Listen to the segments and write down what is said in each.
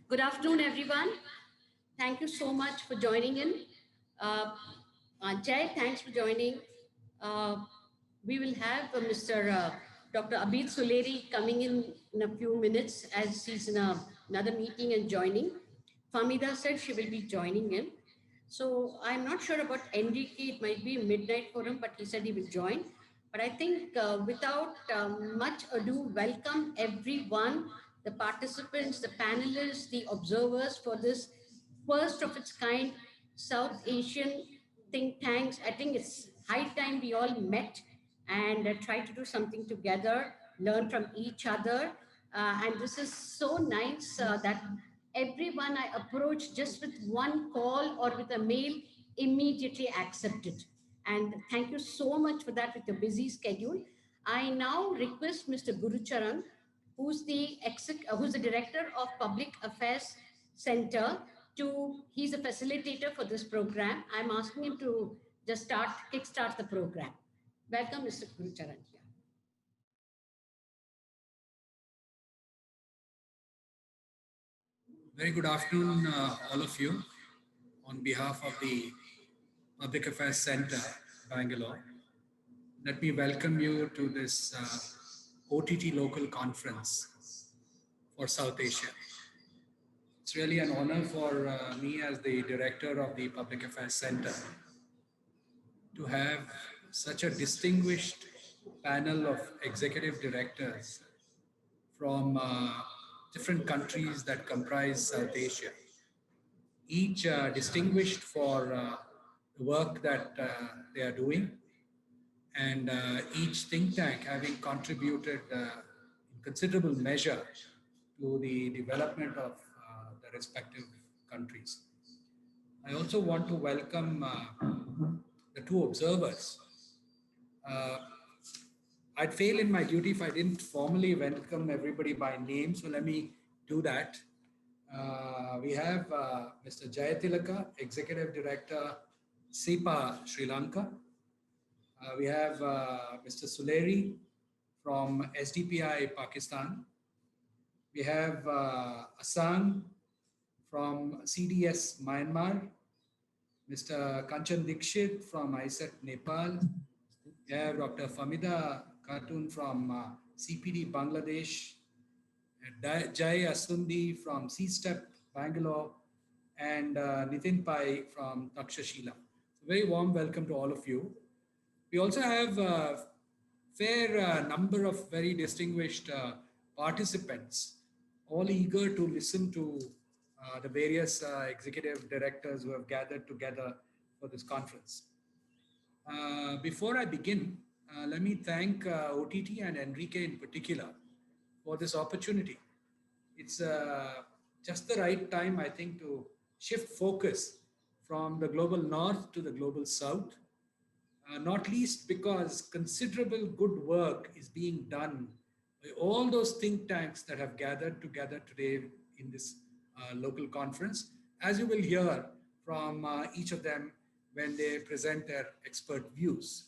Good afternoon, everyone. Thank you so much for joining in. Uh, Jay, thanks for joining. Uh, we will have Mr. Dr. Abid Suleri coming in a few minutes as he's in another meeting and joining. Famida said she will be joining in. So I'm not sure about Enrique. It might be midnight for him, but he said he will join. But I think without much ado, welcome everyone, the participants, the panelists, the observers for this first of its kind South Asian think tanks. I think it's high time we all met and try to do something together, learn from each other. And this is so nice that everyone I approached just with one call or with a mail immediately accepted. And thank you so much for that with your busy schedule. I now request Mr. Gurucharan, who's the director of Public Affairs Center, he's a facilitator for this program. I'm asking him to just kickstart the program. Welcome, Mr. Gurucharan. Very good afternoon, all of you. On behalf of the Public Affairs Center, Bangalore, let me welcome you to this OTT local conference for South Asia. It's really an honor for me as the director of the Public Affairs Center to have such a distinguished panel of executive directors from different countries that comprise South Asia, each distinguished for the work that they are doing, and each think tank having contributed in considerable measure to the development of the respective countries. I also want to welcome the two observers. I'd fail in my duty if I didn't formally welcome everybody by name, so let me do that. We have Mr. Jayatilaka, Executive Director, SIPA, Sri Lanka. We have Mr. Suleri from SDPI, Pakistan. We have Asang from CDS, Myanmar. Mr. Kanchan Dikshit from ISET, Nepal. We have Dr. Famida Khatun from CPD, Bangladesh. Jai Asundi from C-Step, Bangalore, and Nitin Pai from Takshashila. So very warm welcome to all of you. We also have a fair number of very distinguished participants, all eager to listen to the various executive directors who have gathered together for this conference. Before I begin, let me thank OTT and Enrique in particular for this opportunity. It's just the right time, I think, to shift focus from the global north to the global south, not least because considerable good work is being done by all those think tanks that have gathered together today in this local conference, as you will hear from each of them when they present their expert views.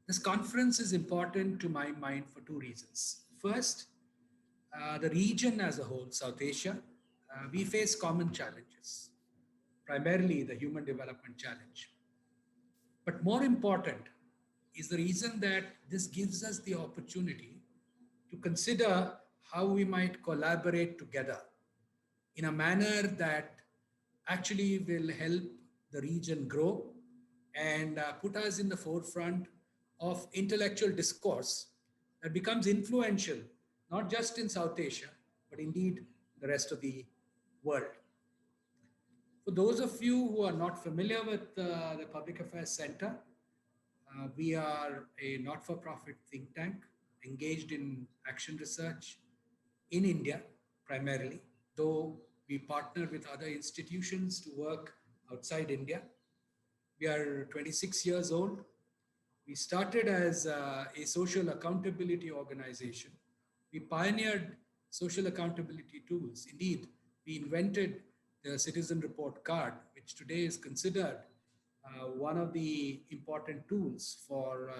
This conference is important to my mind for two reasons. First, the region as a whole, South Asia, we face common challenges, primarily the human development challenge. But more important is the reason that this gives us the opportunity to consider how we might collaborate together in a manner that actually will help the region grow and put us in the forefront of intellectual discourse that becomes influential, not just in South Asia, but indeed the rest of the world. For those of you who are not familiar with the Public Affairs Center, we are a not-for-profit think tank engaged in action research in India primarily, though we partner with other institutions to work outside India. We are 26 years old. We started as a social accountability organization. We pioneered social accountability tools. Indeed, we invented the Citizen Report Card, which today is considered one of the important tools for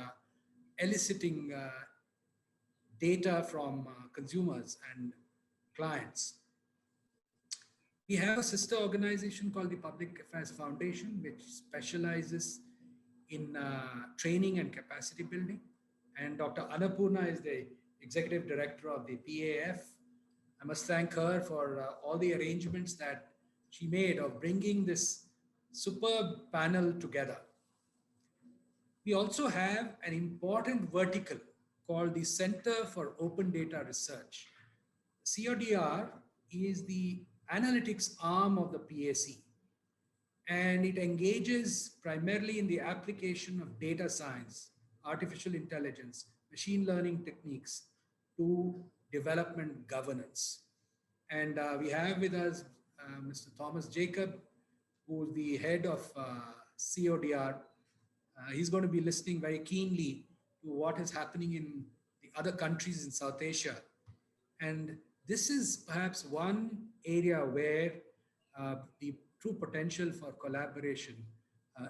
eliciting data from consumers and clients. We have a sister organization called the Public Affairs Foundation, which specializes in training and capacity building. And Dr. Annapurna is the executive director of the PAF. I must thank her for all the arrangements that she made of bringing this superb panel together. We also have an important vertical called the Center for Open Data Research. CODR is the analytics arm of the PAC, and it engages primarily in the application of data science, artificial intelligence, machine learning techniques to development governance. And we have with us Mr. Thomas Jacob, who is the head of CODR. He's going to be listening very keenly to what is happening in the other countries in South Asia. And this is perhaps one area where the true potential for collaboration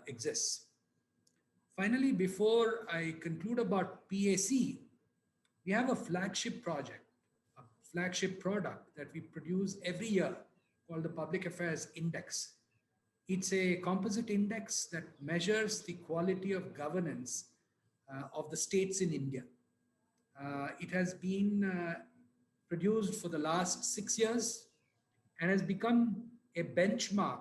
exists. Finally, before I conclude about PAC, we have a flagship project, a flagship product that we produce every year called the Public Affairs Index. It's a composite index that measures the quality of governance of the states in India. It has been produced for the last 6 years and has become a benchmark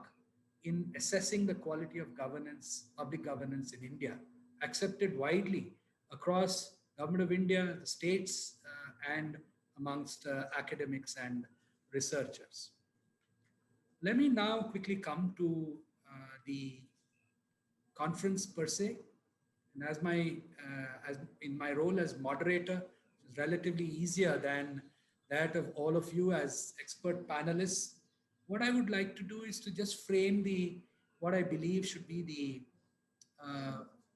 in assessing the quality of governance, public governance in India, accepted widely across Government of India, the states, and amongst academics and researchers. Let me now quickly come to the conference per se. And as in my role as moderator, it's relatively easier than that of all of you as expert panelists. What I would like to do is to just frame the what I believe should be the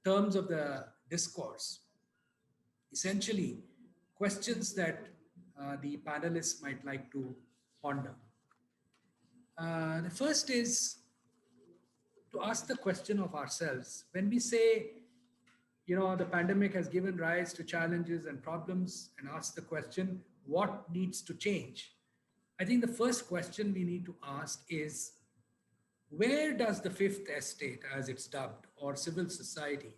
terms of the discourse. Essentially, questions that the panelists might like to ponder. The first is to ask the question of ourselves. When we say, the pandemic has given rise to challenges and problems, and ask the question, what needs to change? I think the first question we need to ask is, where does the fifth estate, as it's dubbed, or civil society,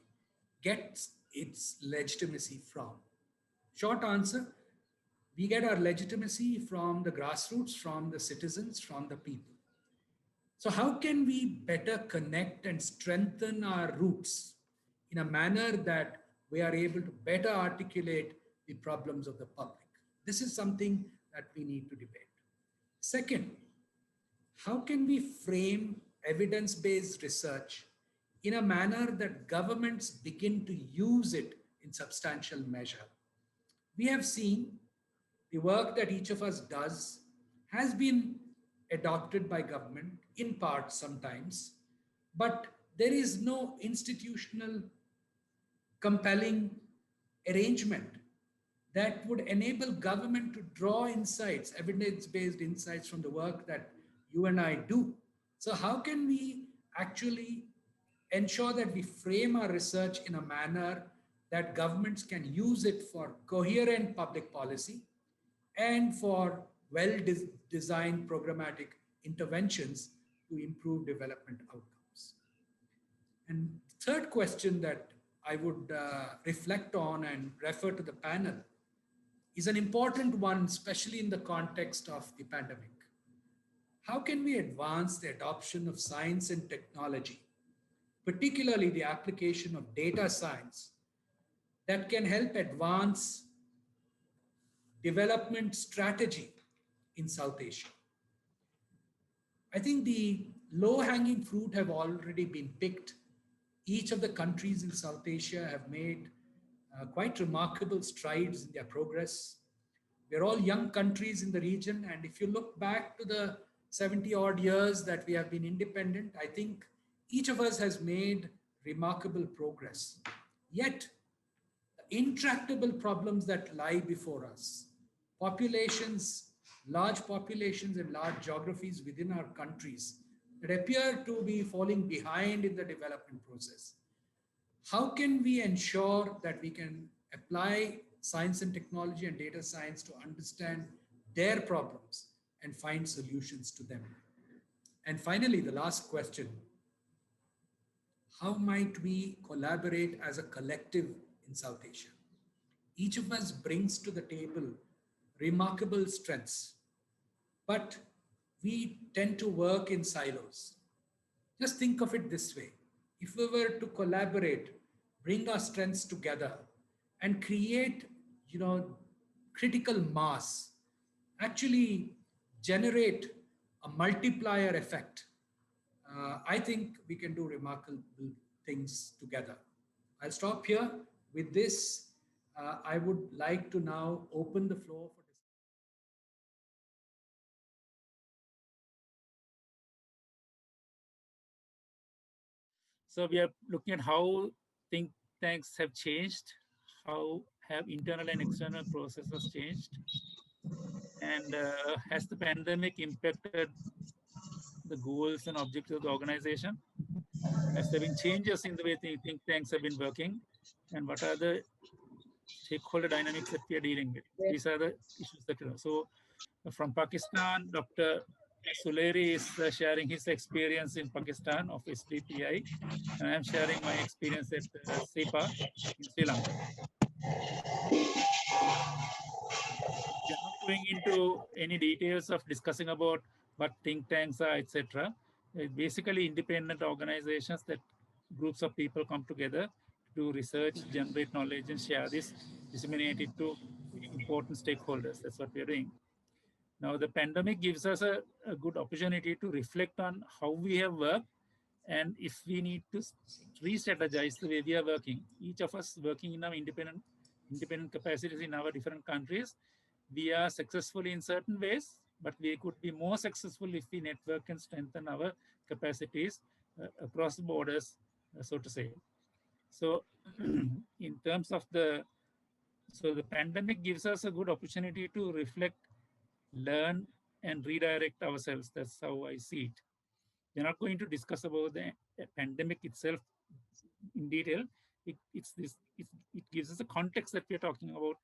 get its legitimacy from? Short answer, we get our legitimacy from the grassroots, from the citizens, from the people. So, how can we better connect and strengthen our roots in a manner that we are able to better articulate the problems of the public? This is something that we need to debate. Second, how can we frame evidence based research in a manner that governments begin to use it in substantial measure? We have seen the work that each of us does has been adopted by government in part sometimes, but there is no institutional compelling arrangement that would enable government to draw insights, evidence-based insights from the work that you and I do. So how can we actually ensure that we frame our research in a manner that governments can use it for coherent public policy and for well-designed programmatic interventions to improve development outcomes? And third question that I would reflect on and refer to the panel is an important one, especially in the context of the pandemic. How can we advance the adoption of science and technology, particularly the application of data science, that can help advance development strategy in South Asia? I think the low-hanging fruit have already been picked. Each of the countries in South Asia have made quite remarkable strides in their progress. We're all young countries in the region, and if you look back to the 70 odd years that we have been independent, I think each of us has made remarkable progress. Yet, the intractable problems that lie before us, populations, large populations and large geographies within our countries that appear to be falling behind in the development process. How can we ensure that we can apply science and technology and data science to understand their problems and find solutions to them? And finally, the last question: how might we collaborate as a collective in South Asia? Each of us brings to the table remarkable strengths, but we tend to work in silos. Just think of it this way: if we were to collaborate, bring our strengths together, and create, critical mass, actually generate a multiplier effect, I think we can do remarkable things together. I'll stop here. With this, I would like to now open the floor for discussion. So we are looking at how think tanks have changed, how have internal and external processes changed, and has the pandemic impacted the goals and objectives of the organization? Has there been changes in the way think tanks have been working, and what are the stakeholder dynamics that we are dealing with? These are the issues that we know. So from Pakistan, Dr. Suleri is sharing his experience in Pakistan of SDPI, and I'm sharing my experience at SEPA in Sri Lanka. We are not going into any details of discussing about what think tanks are, etc. Basically, independent organizations that groups of people come together to do research, generate knowledge, and share this, disseminate it to important stakeholders. That's what we are doing. Now, the pandemic gives us a good opportunity to reflect on how we have worked and if we need to re-strategize the way we are working. Each of us working in our independent capacities in our different countries, we are successful in certain ways, but we could be more successful if we network and strengthen our capacities across the borders, so to say. So, in terms of the pandemic gives us a good opportunity to reflect, learn, and redirect ourselves. That's how I see it. We're not going to discuss about the pandemic itself in detail. It gives us a context that we're talking about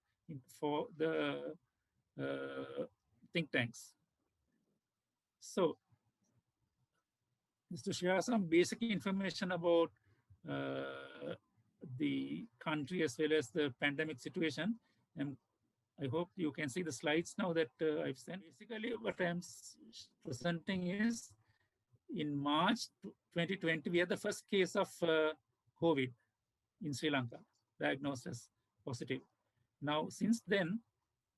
for the think tanks. So, just to share some basic information about the country as well as the pandemic situation, and I hope you can see the slides now that I've sent. Basically, what I'm presenting is in March 2020, we had the first case of COVID in Sri Lanka, diagnosed as positive. Now, since then,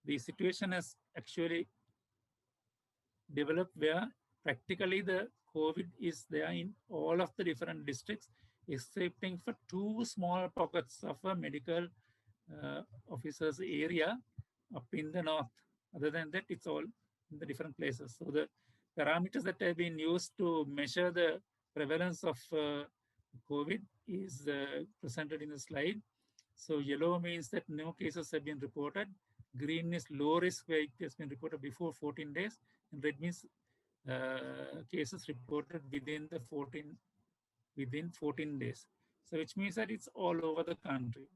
the situation has actually developed where practically the COVID is there in all of the different districts, excepting for two small pockets of a medical officers area up in the north. Other than that, it's all in the different places. So the parameters that have been used to measure the prevalence of COVID is presented in the slide. So yellow means that no cases have been reported. Green is low risk where it has been reported before 14 days. And red means cases reported within 14 days. So which means that it's all over the country.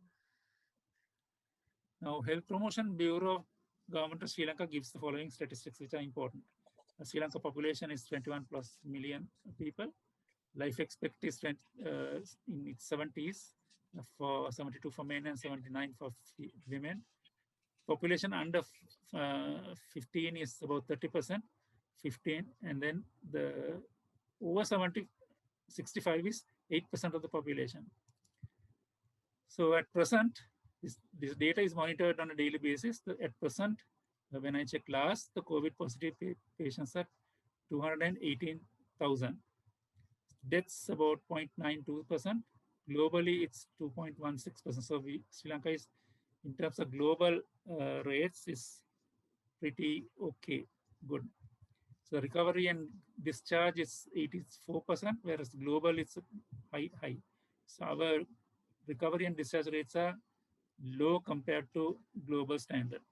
Now, Health Promotion Bureau of Government of Sri Lanka gives the following statistics which are important. The Sri Lanka population is 21 plus million people. Life expectancy is in its 70s, for 72 for men and 79 for women. Population under 15 is about 30%, 15, and then the over 65 is 8% of the population. So at present, this data is monitored on a daily basis. At present, when I checked last, the COVID positive patients are 218,000. Deaths about 0.92%. Globally, it's 2.16%. So Sri Lanka is, in terms of global rates, is pretty okay, good. So recovery and discharge is 84%, whereas global it's high. So our recovery and discharge rates are low compared to global standard.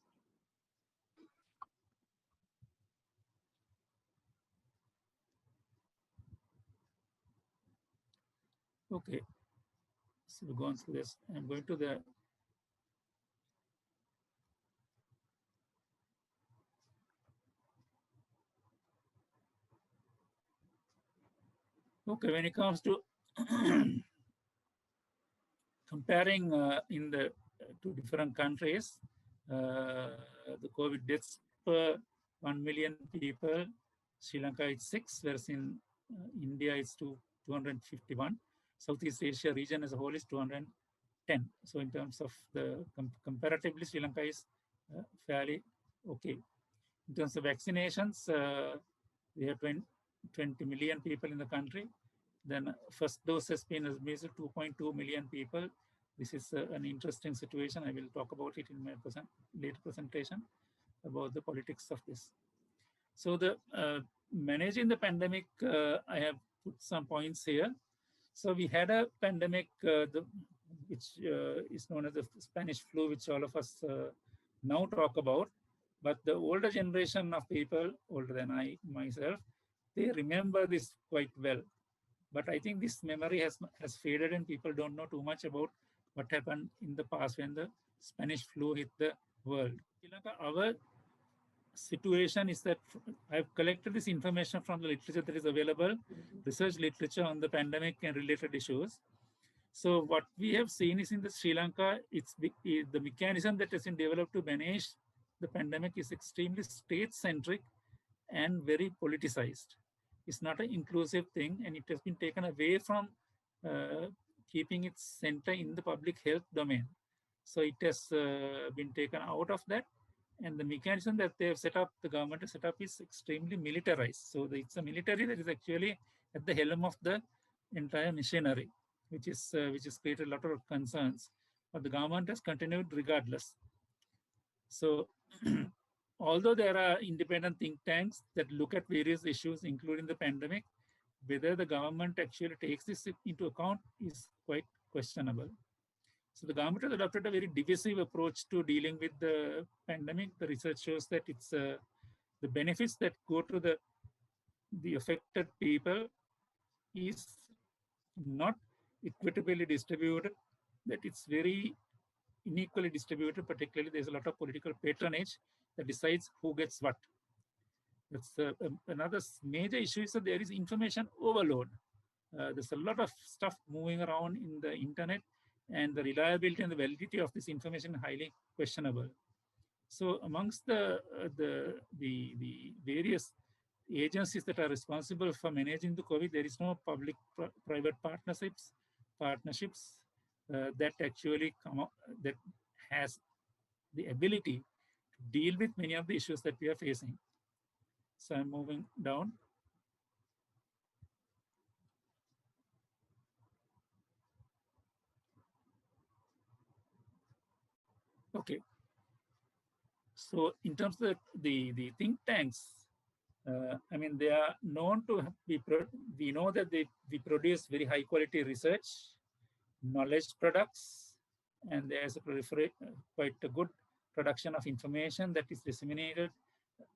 Okay, so we've gone through this. I'm going to the Okay, when it comes to comparing in the two different countries, the COVID deaths per 1 million people, Sri Lanka is 6, whereas in India it's 251. Southeast Asia region as a whole is 210. So in terms of the comparatively, Sri Lanka is fairly okay. In terms of vaccinations, we have 20 million people in the country. Then first dose has been administered 2.2 million people. This is an interesting situation. I will talk about it in my later presentation about the politics of this. So the managing the pandemic, I have put some points here. So we had a pandemic, which is known as the Spanish flu, which all of us now talk about. But the older generation of people, older than I myself, they remember this quite well. But I think this memory has faded and people don't know too much about what happened in the past when the Spanish flu hit the world. Our situation is that I've collected this information from the literature that is available, research literature on the pandemic and related issues. So what we have seen is in the Sri Lanka, the mechanism that has been developed to manage the pandemic is extremely state-centric and very politicized. It's not an inclusive thing, and it has been taken away from keeping its center in the public health domain. So it has been taken out of that, and the mechanism that they have set up, the government has set up, is extremely militarized. So it's a military that is actually at the helm of the entire machinery, which is created a lot of concerns. But the government has continued regardless. So although there are independent think tanks that look at various issues, including the pandemic, whether the government actually takes this into account is quite questionable. So the government has adopted a very divisive approach to dealing with the pandemic. The research shows that it's the benefits that go to the affected people is not equitably distributed, that it's very unequally distributed. Particularly, there's a lot of political patronage that decides who gets what. That's another major issue is that there is information overload. There's a lot of stuff moving around in the internet, and the reliability and the validity of this information is highly questionable. So amongst the various agencies that are responsible for managing the COVID, there is no public-private partnerships that actually come up, that has the ability to deal with many of the issues that we are facing. So I'm moving down. Okay. So in terms of the think tanks, I mean, they are known to be, we know that we produce very high quality research, knowledge products, and there's quite a good production of information that is disseminated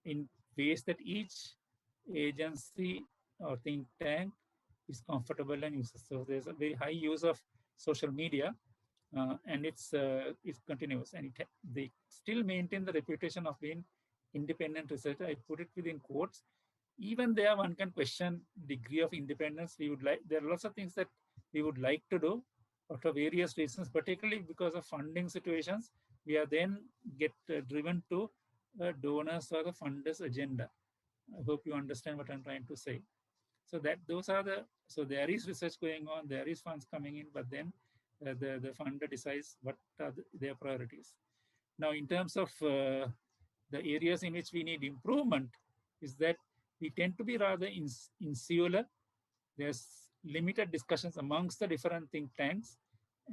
in ways that each agency or think tank is comfortable and uses. So there's a very high use of social media, and it continuous, and they still maintain the reputation of being independent researcher. I put it within quotes. Even there, one can question degree of independence. There are lots of things that we would like to do, but for various reasons, particularly because of funding situations, we are then get driven to donors or the funders' agenda. I hope you understand what I'm trying to say. So so there is research going on, there is funds coming in, but then the funder decides what are their priorities. Now, in terms of the areas in which we need improvement, is that we tend to be rather insular. There's limited discussions amongst the different think tanks,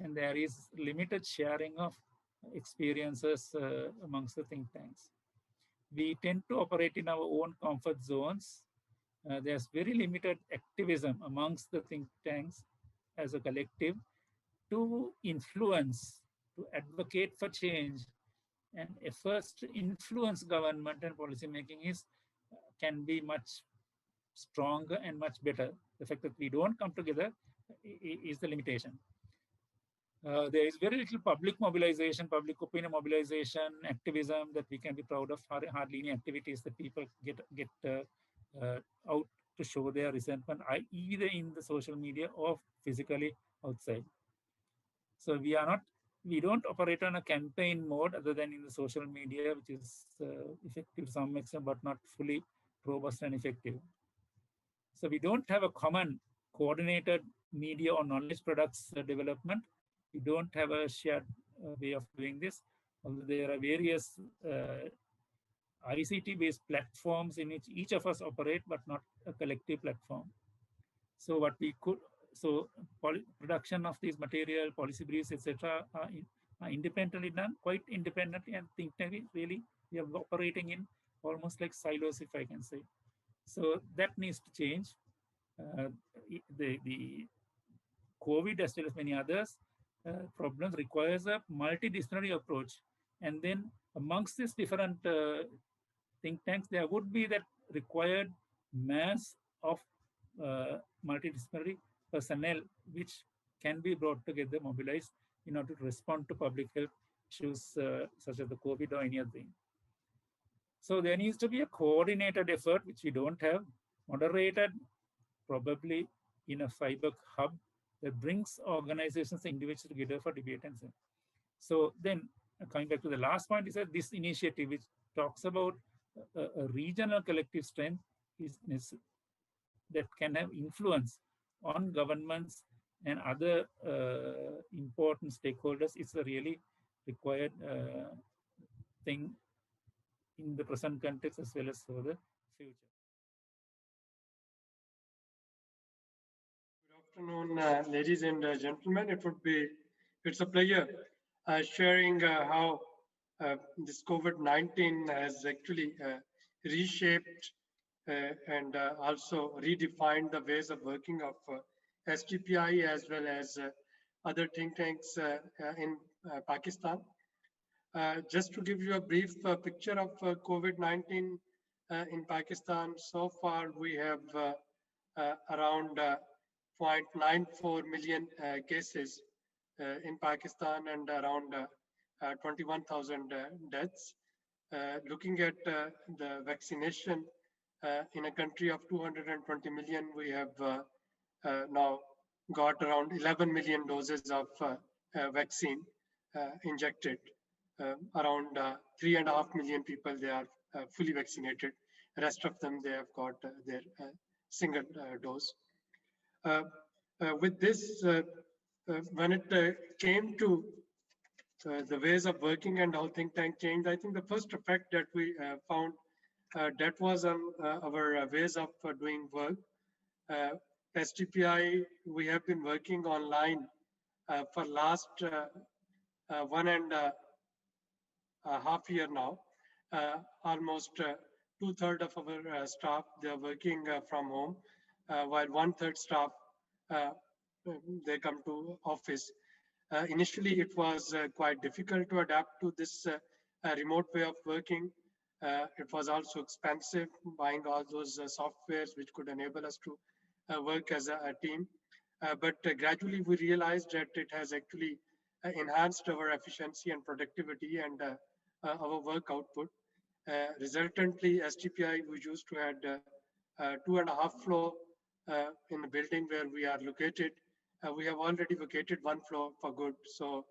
and there is limited sharing of experiences amongst the think tanks. We tend to operate in our own comfort zones. There's very limited activism amongst the think tanks as a collective to influence, to advocate for change, and efforts to influence government and policy making can be much stronger and much better. The fact that we don't come together is the limitation. There is very little public mobilization, public opinion mobilization, activism that we can be proud of. Hardly any activities that people get out to show their resentment, either in the social media or physically outside. So we don't operate on a campaign mode other than in the social media, which is effective to some extent, but not fully robust and effective. So we don't have a common coordinated media or knowledge products development. We don't have a shared way of doing this. Although there are various ICT-based platforms in which each of us operate, but not a collective platform. So what we could, so production of these material, policy briefs, etc., are independently done, quite independently, and think tank really we are operating in almost like silos, if I can say. So that needs to change. The COVID, as well as many others problems, requires a multidisciplinary approach. And then amongst these different think tanks, there would be that required mass of multidisciplinary personnel, which can be brought together, mobilized in order to respond to public health issues such as the COVID or any other thing. So there needs to be a coordinated effort, which we don't have, moderated probably in a fiber hub that brings organizations and individuals together for debate and so. So then coming back to the last point is that this initiative, which talks about a regional collective strength, is that can have influence on governments and other important stakeholders, is a really required thing in the present context as well as for the future. Good afternoon, ladies and gentlemen. It's a pleasure sharing how this COVID-19 has actually reshaped and also redefined the ways of working of STPI as well as other think tanks in Pakistan. Just to give you a brief picture of COVID-19 in Pakistan, so far we have around 0.94 million cases in Pakistan and around 21,000 deaths. Looking at the vaccination in a country of 220 million, we have now got around 11 million doses of vaccine injected. Around 3.5 million people, they are fully vaccinated. The rest of them, they have got their single dose. With this, when it came to the ways of working and how think tank changed, I think the first effect that we found that was on our ways of doing work. STPI, we have been working online for last 1.5 year now. Almost 2/3 of our staff, they are working from home, while 1/3 staff, they come to office. Initially, it was quite difficult to adapt to this remote way of working. It was also expensive, buying all those softwares which could enable us to work as a team. But gradually we realized that it has actually enhanced our efficiency and productivity and our work output. Resultantly, STPI, we used to had 2.5 floor in the building where we are located. We have already vacated 1 floor for good. So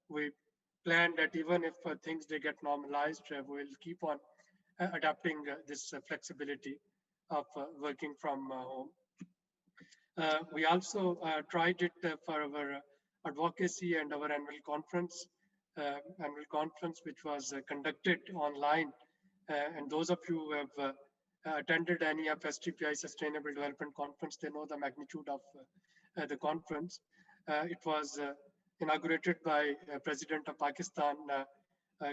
we plan that even if things they get normalized, we'll keep on adapting this flexibility of working from home. We also tried it for our advocacy and our annual conference, which was conducted online. And those of you who have attended any of STPI Sustainable Development Conference, they know the magnitude of the conference. It was inaugurated by President of Pakistan,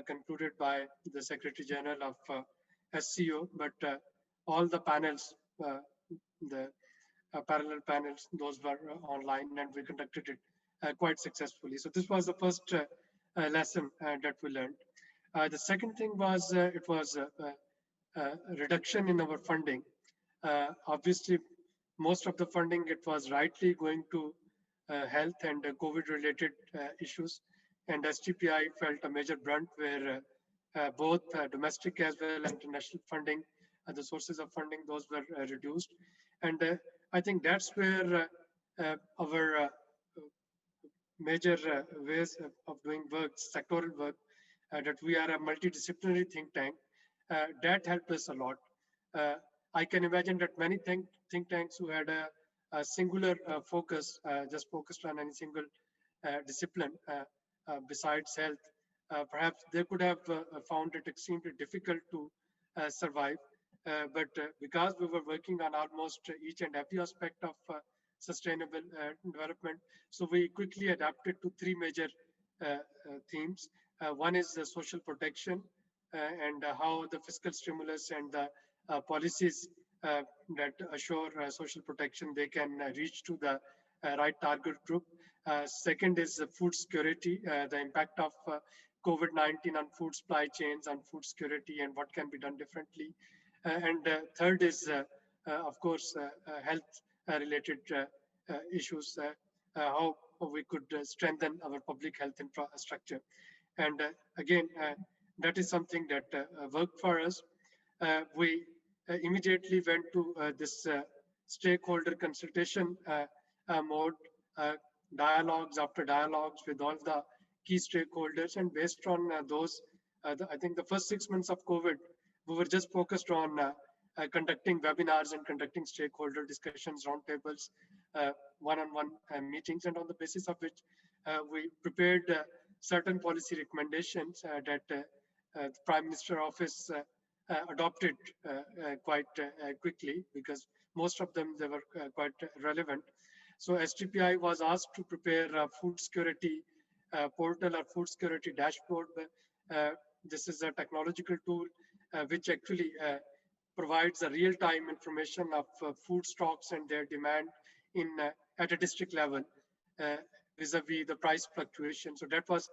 concluded by the Secretary General of SCO, but all the panels, the parallel panels, those were online, and we conducted it quite successfully. So this was the first lesson that we learned. The second thing was it was a reduction in our funding. Obviously, most of the funding, it was rightly going to health and COVID-related issues, and STPI felt a major brunt where both domestic as well as international funding the sources of funding, those were reduced. And I think that's where our major ways of doing work, sectoral work, that we are a multidisciplinary think tank, that helped us a lot. Uh, I can imagine that many think tanks who had a singular focus, just focused on any single discipline besides health, perhaps they could have found it extremely difficult to survive. But because we were working on almost each and every aspect of sustainable development, so we quickly adapted to three major themes. One is the social protection and how the fiscal stimulus and the policies that assure social protection, they can reach to the right target group. Second is food security, the impact of COVID-19 on food supply chains, on food security, and what can be done differently. And third is, of course, health-related issues, how we could strengthen our public health infrastructure. And again, that is something that worked for us. We immediately went to this stakeholder consultation mode, uh, dialogues after dialogues with all the key stakeholders. And based on those, I think the first 6 months of COVID, we were just focused on conducting webinars and conducting stakeholder discussions, roundtables, one-on-one meetings, and on the basis of which we prepared certain policy recommendations that the Prime Minister Office adopted quite quickly, because most of them, they were quite relevant. So STPI was asked to prepare a food security portal or food security dashboard. Uh, this is a technological tool which actually provides a real-time information of food stocks and their demand in at a district level uh, vis-a-vis the price fluctuation. So that was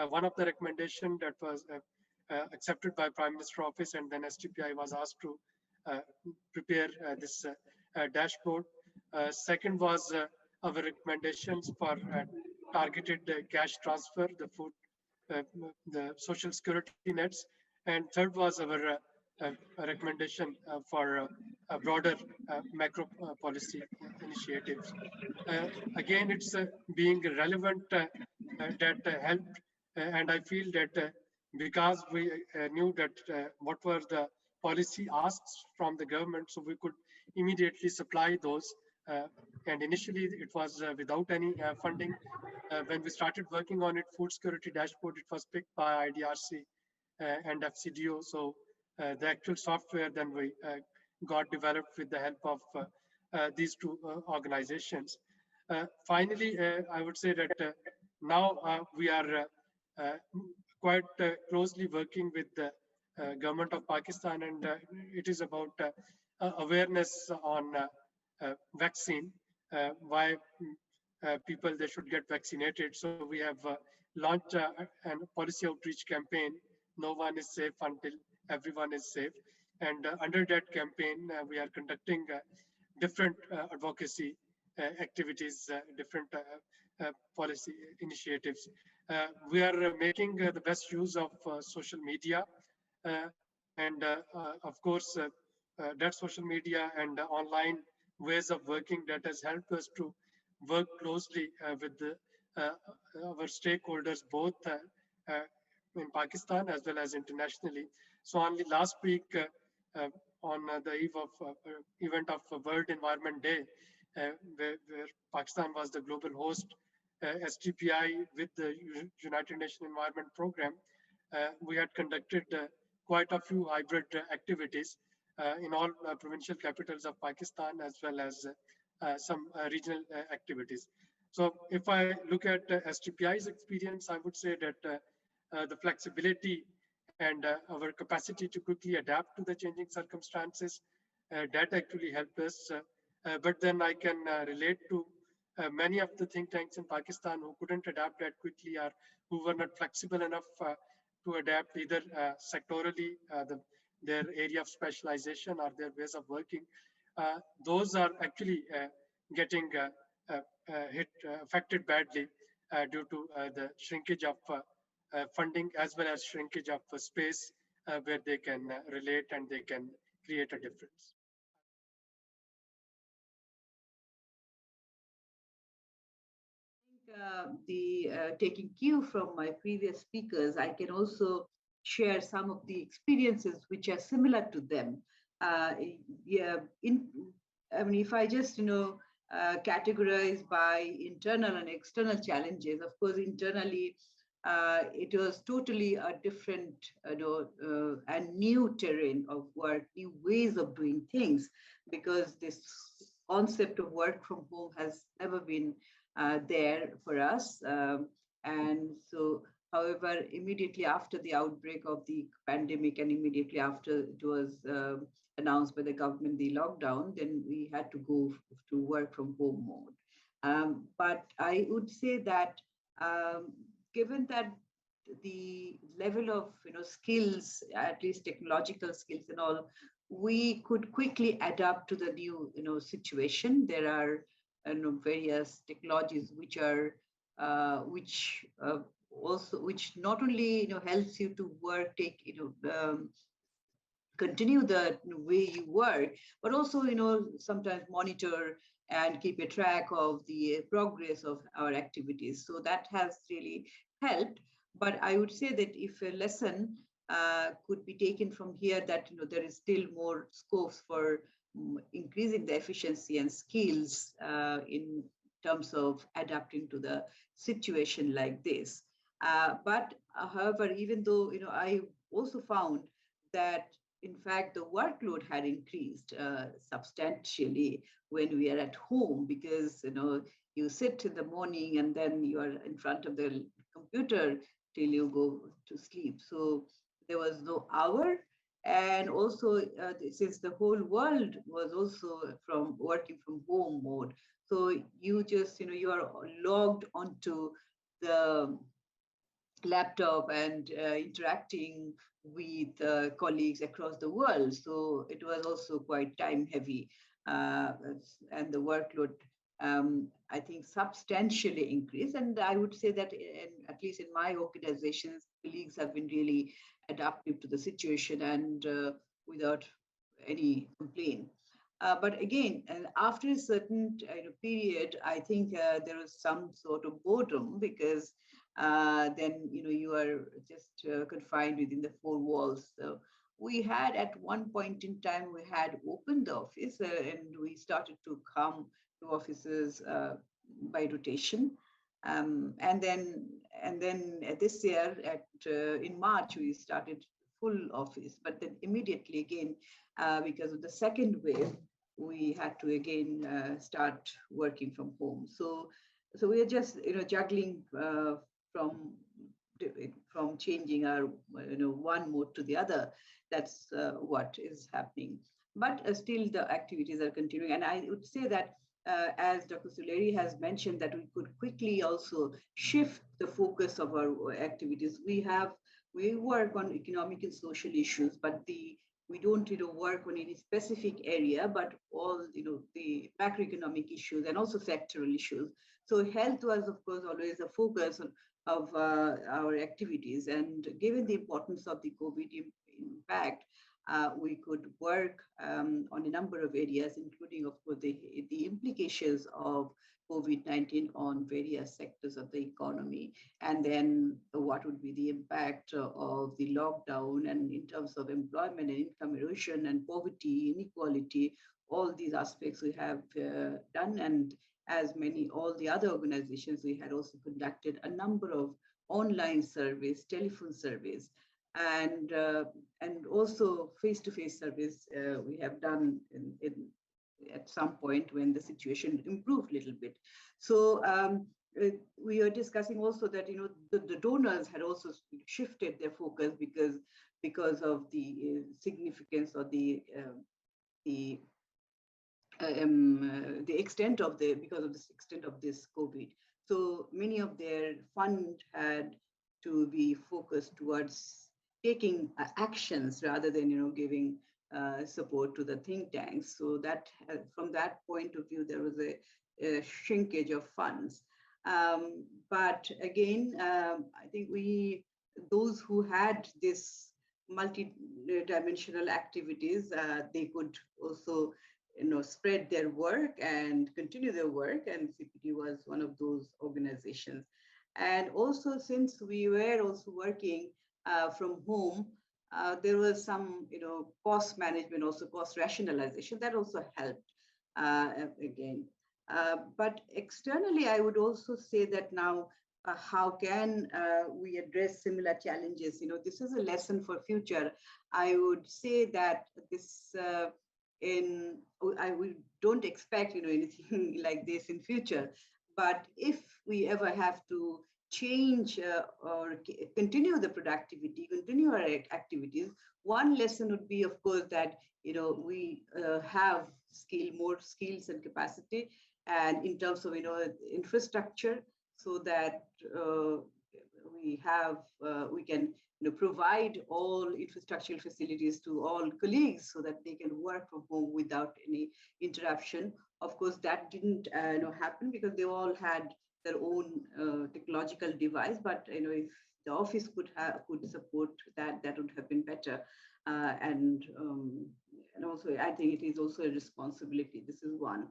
one of the recommendation that was accepted by Prime Minister Office, and then STPI was asked to uh, prepare this dashboard. Second was our recommendations for targeted cash transfer, the food, uh, the social security nets, and third was our recommendation for a broader macro policy initiatives. Again, it's being relevant that helped, and I feel that because we knew that what were the policy asks from the government, so we could immediately supply those. Uh, and initially, it was without any funding. When we started working on it, food security dashboard, it was picked by IDRC and FCDO. So the actual software then we got developed with the help of these two organizations. Finally, I would say that now we are uh, quite closely working with the government of Pakistan, and it is about awareness on vaccine, why people they should get vaccinated. So we have launched a policy outreach campaign. No one is safe until everyone is safe. And under that campaign, we are conducting different advocacy activities, different policy initiatives. We are making the best use of social media. Uh, and of course, that social media and online ways of working that has helped us to work closely with our stakeholders, both uh, in Pakistan as well as internationally. So only last week, on the eve of event of World Environment Day, where Pakistan was the global host, STPI with the United Nations Environment Program, we had conducted quite a few hybrid activities in all provincial capitals of Pakistan, as well as some regional activities. So if I look at STPI's experience, I would say that the flexibility and our capacity to quickly adapt to the changing circumstances, that actually helped us. But then I can relate to many of the think tanks in Pakistan who couldn't adapt that quickly, or who were not flexible enough to adapt either sectorally, their area of specialization, or their ways of working. Those are actually getting affected badly due to the shrinkage of funding, as well as shrinkage of space where they can relate and they can create a difference. Taking cue from my previous speakers, I can also share some of the experiences which are similar to them. Uh, yeah, I mean, if I just categorize by internal and external challenges, of course, internally it was totally a different, and new terrain of work, new ways of doing things, because this concept of work from home has never been there for us. And so, however, immediately after the outbreak of the pandemic and immediately after it was announced by the government, the lockdown, then we had to go to work from home mode. But I would say that um, given that the level of skills, at least technological skills and all, we could quickly adapt to the new situation. There are various technologies which are also which not only helps you to work, take continue the way you work, but also sometimes monitor and keep a track of the progress of our activities. So that has really helped. But I would say that if a lesson could be taken from here, that there is still more scopes for increasing the efficiency and skills in terms of adapting to the situation like this. But however, even though I also found that in fact, the workload had increased substantially when we are at home, because you sit in the morning and then you are in front of the computer till you go to sleep. So there was no hour, and also since the whole world was also from working from home mode, so you just you are logged onto the laptop and interacting with colleagues across the world. So it was also quite time heavy, and the workload, I think, substantially increased. And I would say that, at least in my organizations, colleagues have been really adaptive to the situation and without any complaint. But again, and after a certain period, I think there was some sort of boredom, because then you are just confined within the four walls. So we had, at one point in time, we had opened the office, and we started to come to offices by rotation. And then this year, in March, we started full office. But then immediately again, because of the second wave, we had to again start working from home. So we are just juggling from from changing our one mode to the other. That's what is happening. But still, the activities are continuing, and I would say that. As Dr. Suleri has mentioned, that we could quickly also shift the focus of our activities. We work on economic and social issues, but we don't work on any specific area, but all the macroeconomic issues and also sectoral issues. So health was, of course, always a focus of our activities, and given the importance of the COVID impact, we could work on a number of areas, including, of course, the implications of COVID-19 on various sectors of the economy, and then what would be the impact of the lockdown, and in terms of employment and income erosion and poverty, inequality, all these aspects we have done. And as all the other organizations, we had also conducted a number of online surveys, telephone surveys, and also face-to-face surveys we have done at some point when the situation improved a little bit. So we are discussing also that the donors had also shifted their focus because of the significance or the extent of because of the extent of this COVID. So many of their fund had to be focused towards taking actions rather than giving support to the think tanks. So that from that point of view, there was a shrinkage of funds. But again, I think those who had this multi-dimensional activities. They could also, spread their work and continue their work. And CPD was one of those organizations. And also, since we were also working from home, there was some, cost management, also cost rationalization that also helped again. But externally, I would also say that now, how can we address similar challenges? This is a lesson for future. I would say that this we don't expect anything like this in future. But if we ever have to change or continue the productivity, continue our activities, one lesson would be, of course, that we have more skills and capacity, and in terms of infrastructure, so that we can provide all infrastructural facilities to all colleagues so that they can work from home without any interruption. Of course, that didn't happen because they all had their own technological device. But if the office could support that, that would have been better. And also, I think it is also a responsibility. This is one.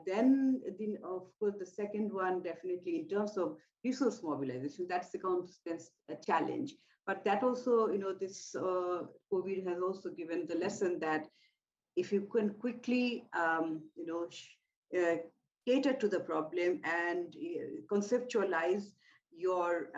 Then, of course, the second one, definitely in terms of resource mobilization, that's the constant challenge. But that also, this COVID has also given the lesson that if you can quickly, cater to the problem and conceptualize your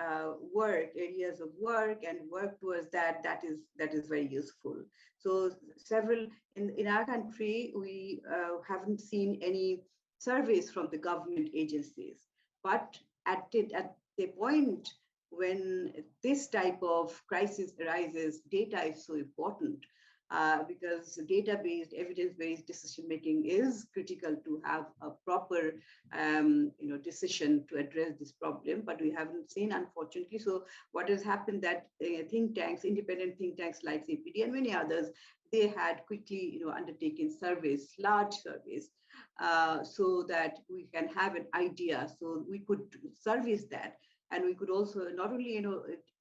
areas of work, and work towards that, that is very useful. So several in our country, we haven't seen any surveys from the government agencies, but at the point when this type of crisis arises, data is so important. Because data-based, evidence-based decision-making is critical to have a proper, decision to address this problem. But we haven't seen, unfortunately. So what has happened that think tanks, independent think tanks like CPD and many others, they had quickly, undertaken surveys, large surveys, so that we can have an idea. So we could service that. And we could also not only,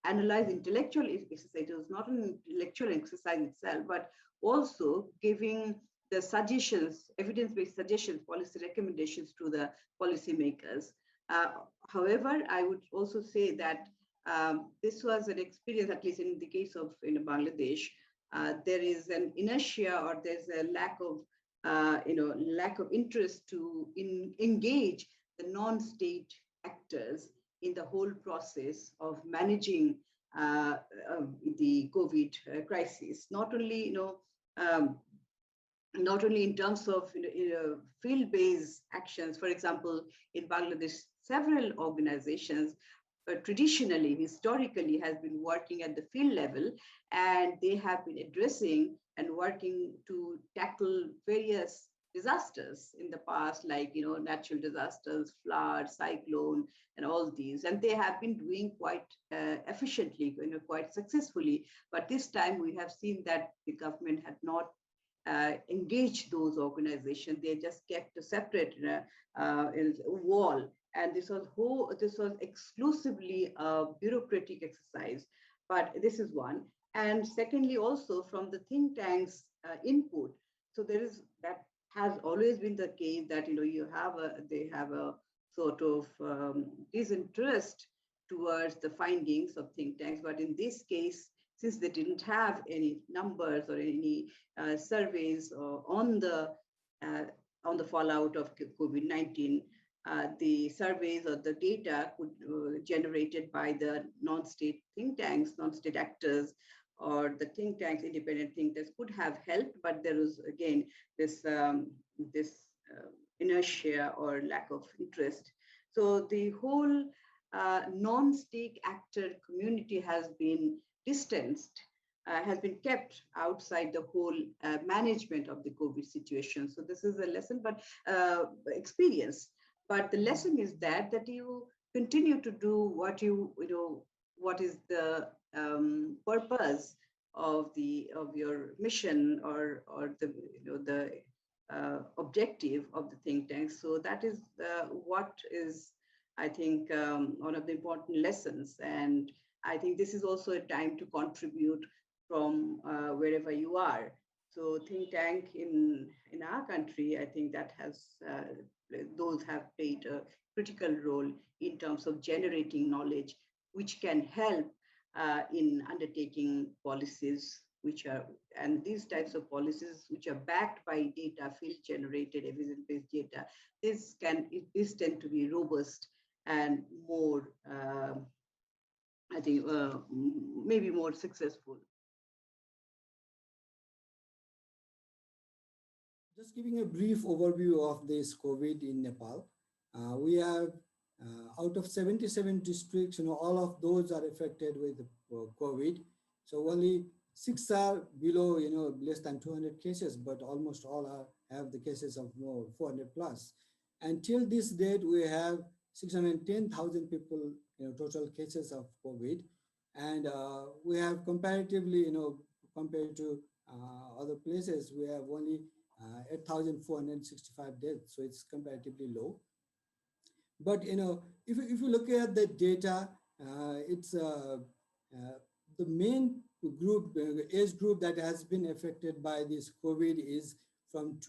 analyze intellectual exercise, it was not an intellectual exercise itself, but also giving the suggestions, evidence-based suggestions, policy recommendations to the policymakers. However, I would also say that this was an experience, at least in the case of Bangladesh, there is an inertia, or there's a lack of interest to engage the non-state actors in the whole process of managing the COVID crisis. Not only, not only in terms of field-based actions. For example, in Bangladesh, several organizations traditionally, historically, has been working at the field level, and they have been addressing and working to tackle various disasters in the past, like natural disasters, flood, cyclone, and all these. And they have been doing quite efficiently, quite successfully. But this time we have seen that the government had not engaged those organizations. They just kept a separate wall. And this was exclusively a bureaucratic exercise. But this is one. And secondly, also from the think tanks input. So that has always been the case that they have a sort of disinterest towards the findings of think tanks. But in this case, since they didn't have any numbers or any surveys on the fallout of COVID-19, the surveys or the data generated by the non-state think tanks, non-state actors, or the think tanks, independent think tanks, could have helped, but there was again this inertia or lack of interest. So the whole non-state actor community has been distanced, has been kept outside the whole management of the COVID situation. So this is a lesson, but experience. But the lesson is that you continue to do what what is the purpose of your mission, or the objective of the think tank. So that is what is, I think, one of the important lessons. And I think this is also a time to contribute from wherever you are. So think tank in our country, I think that has those have played a critical role in terms of generating knowledge, which can help in undertaking policies which are, and these types of policies which are backed by data, field generated evidence-based data. This tend to be robust and more, I think, maybe more successful. Just giving a brief overview of this COVID in Nepal. We have out of 77 districts, all of those are affected with COVID. So only 6 are below, less than 200 cases, but almost all have the cases of more 400 plus. Until this date, we have 610,000 people, total cases of COVID. And we have comparatively, compared to other places, we have only 8,465 deaths, so it's comparatively low. But if you look at the data, it's the main group, age group that has been affected by this COVID is from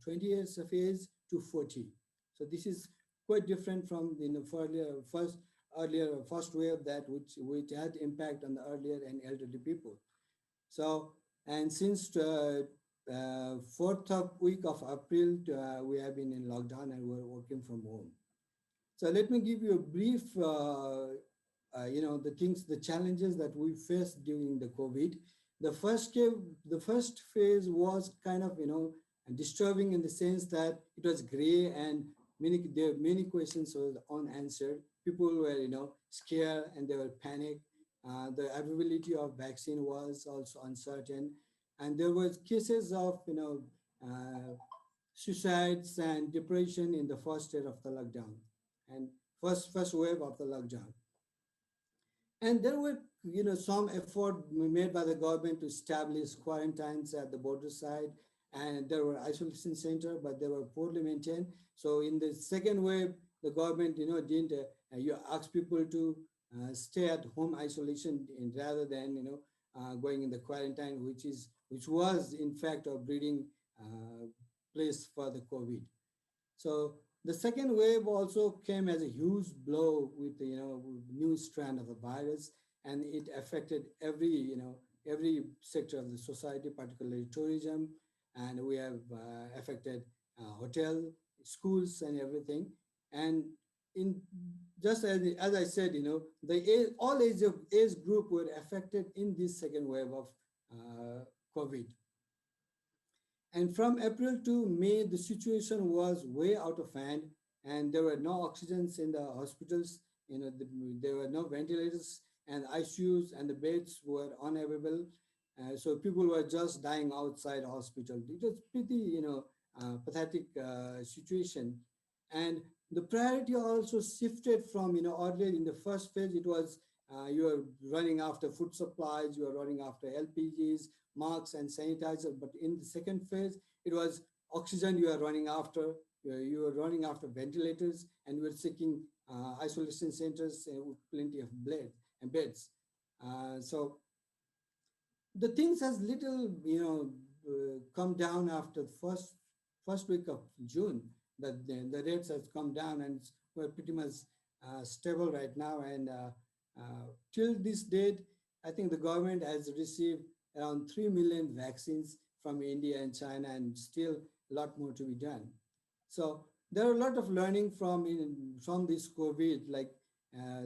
20 years of age to 40. So this is quite different from first wave that which had impact on the earlier and elderly people. So, and since 4th week of April, we have been in lockdown and we're working from home. So let me give you a brief, the challenges that we faced during the COVID. The first phase was kind of, disturbing in the sense that it was gray and many questions were unanswered. People were, scared and they were panicked. The availability of vaccine was also uncertain. And there was cases of, suicides and depression in the first state of the lockdown and first wave of the lockdown. And there were, some effort made by the government to establish quarantines at the border side, and there were isolation centers, but they were poorly maintained. So in the second wave, the government, didn't you ask people to stay at home isolation rather than, going in the quarantine, which was in fact a breeding place for the COVID. So the second wave also came as a huge blow with the new strand of the virus, and it affected every sector of the society, particularly tourism, and we have affected hotel, schools, and everything. And in just as I said, all age group were affected in this second wave of COVID. And from April to May, the situation was way out of hand, and there were no oxygens in the hospitals. There were no ventilators, and ICUs and the beds were unavailable. So people were just dying outside hospital. It was pretty, pathetic situation. And the priority also shifted from, earlier in the first phase, it was you were running after food supplies, you were running after LPGs, masks and sanitizer. But in the second phase, it was oxygen you were running after, you were running after ventilators, and you were seeking isolation centers with plenty of beds. So the things has little, come down after the first week of June. That the rates has come down and we're pretty much stable right now. And till this date, I think the government has received around 3 million vaccines from India and China, and still a lot more to be done. So there are a lot of learning from this COVID. Like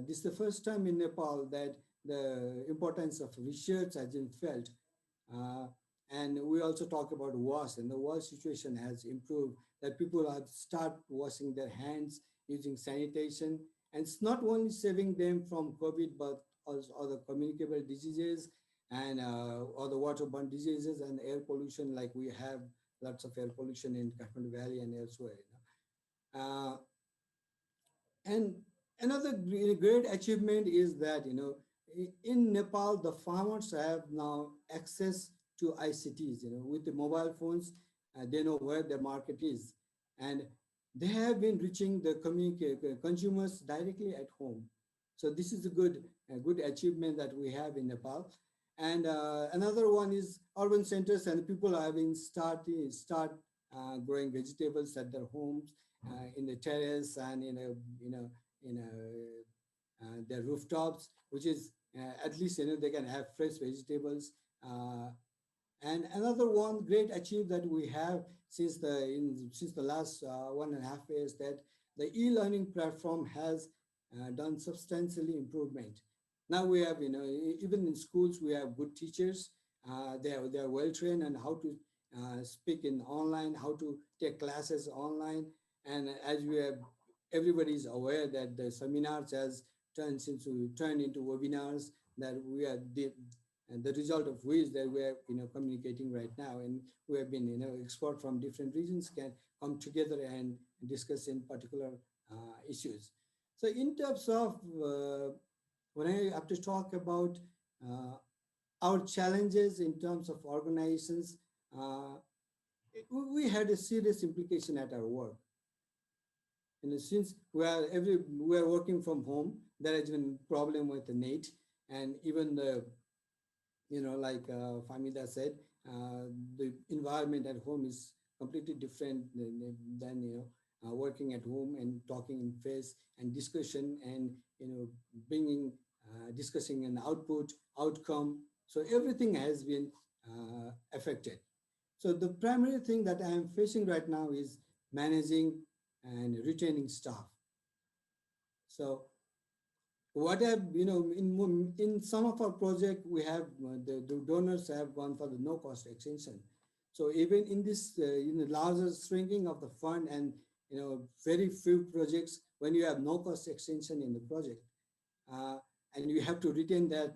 this is the first time in Nepal that the importance of research has been felt. And we also talk about wash, and the wash situation has improved, that people have start washing their hands using sanitation. And it's not only saving them from COVID, but also other communicable diseases and other waterborne diseases and air pollution, like we have lots of air pollution in Kathmandu Valley and elsewhere. And another great achievement is that, in Nepal, the farmers have now access to ICTs, with the mobile phones, they know where the market is. And they have been reaching the consumers directly at home. So this is a good achievement that we have in Nepal. And another one is urban centers, and people are having start growing vegetables at their homes, in the terrace and their rooftops, which is at least they can have fresh vegetables. Uh, and another one great achieve that we have since the last 1.5 years, that the e-learning platform has done substantially improvement. Now we have, even in schools, we have good teachers. They are well trained on how to speak in online, how to take classes online. And as we have, everybody is aware that the seminars has turned into webinars, that we are and the result of which that we are communicating right now, and we have been experts from different regions can come together and discuss in particular issues. So in terms of when I have to talk about uh, our challenges in terms of organizations, uh, we had a serious implication at our work. Since we are working from home, there has been problem with the net, and even the like Famida said, the environment at home is completely different than working at home and talking in face and discussion, and bringing discussing an outcome. So everything has been affected. So the primary thing that I am facing right now is managing and retaining staff. So what have in some of our project we have the donors have gone for the no cost extension. So even in this larger shrinking of the fund, and very few projects, when you have no cost extension in the project, uh, and you have to retain that